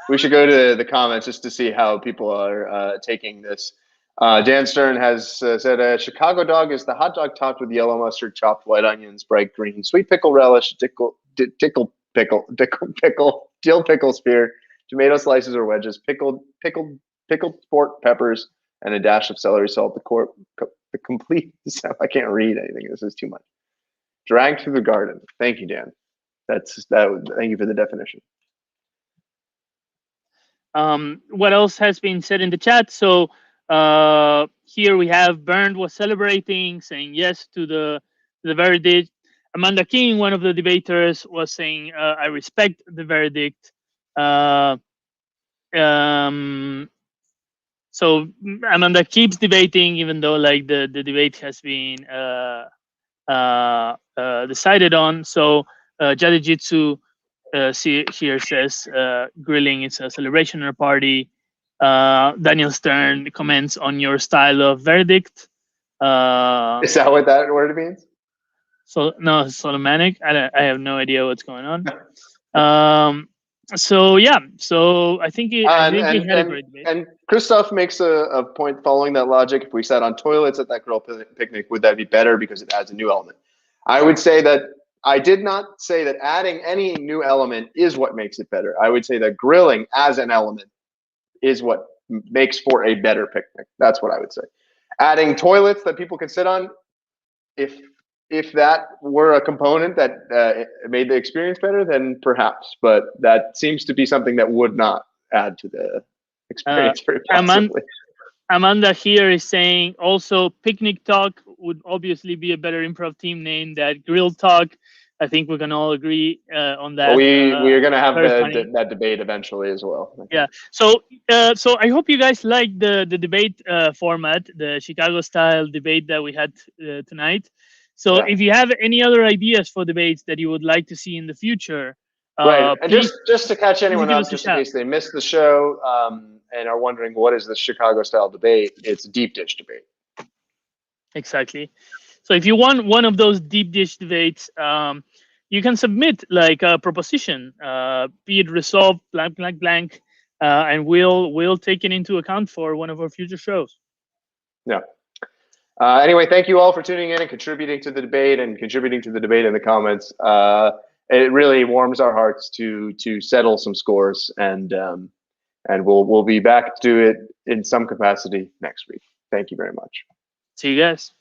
We should go to the comments just to see how people are taking this. Dan Stern has said a Chicago dog is the hot dog topped with yellow mustard, chopped white onions, bright green, sweet pickle relish, dill pickle spear, tomato slices or wedges, pickled sport peppers, and a dash of celery salt. The complete. I can't read anything. This is too much. Dragged through the garden. Thank you, Dan. Thank you for the definition. What else has been said in the chat? So here we have Bernd was celebrating, saying yes to the verdict. Amanda King, one of the debaters, was saying, I respect the verdict. So Amanda keeps debating, even though like the debate has been decided on. So Jadejitsu here says grilling is a celebration or a party. Daniel Stern comments on your style of verdict. Is that what that word means? So no, Solomanic. I have no idea what's going on. So yeah, so I think we had a great debate. And Christoph makes a point following that logic. If we sat on toilets at that grill picnic, would that be better because it adds a new element? I would say that I did not say that adding any new element is what makes it better. I would say that grilling as an element is what makes for a better picnic. That's what I would say. Adding toilets that people can sit on, if that were a component that made the experience better, then perhaps. But that seems to be something that would not add to the experience very possibly. Amanda here is saying also Picnic Talk would obviously be a better improv team name than Grill Talk. I think we can all agree on that. Well, we are going to have that debate eventually as well. Yeah. So I hope you guys like the debate format, the Chicago style debate that we had tonight. So if you have any other ideas for debates that you would like to see in the future, right? And just to catch anyone up, just in case they missed the show and are wondering what is the Chicago style debate, it's a deep dish debate. Exactly. So if you want one of those deep dish debates, you can submit like a proposition, be it resolved blank blank blank, and we'll take it into account for one of our future shows. Yeah. Anyway, thank you all for tuning in and contributing to the debate in the comments. It really warms our hearts to settle some scores, and we'll be back to it in some capacity next week. Thank you very much. See you guys.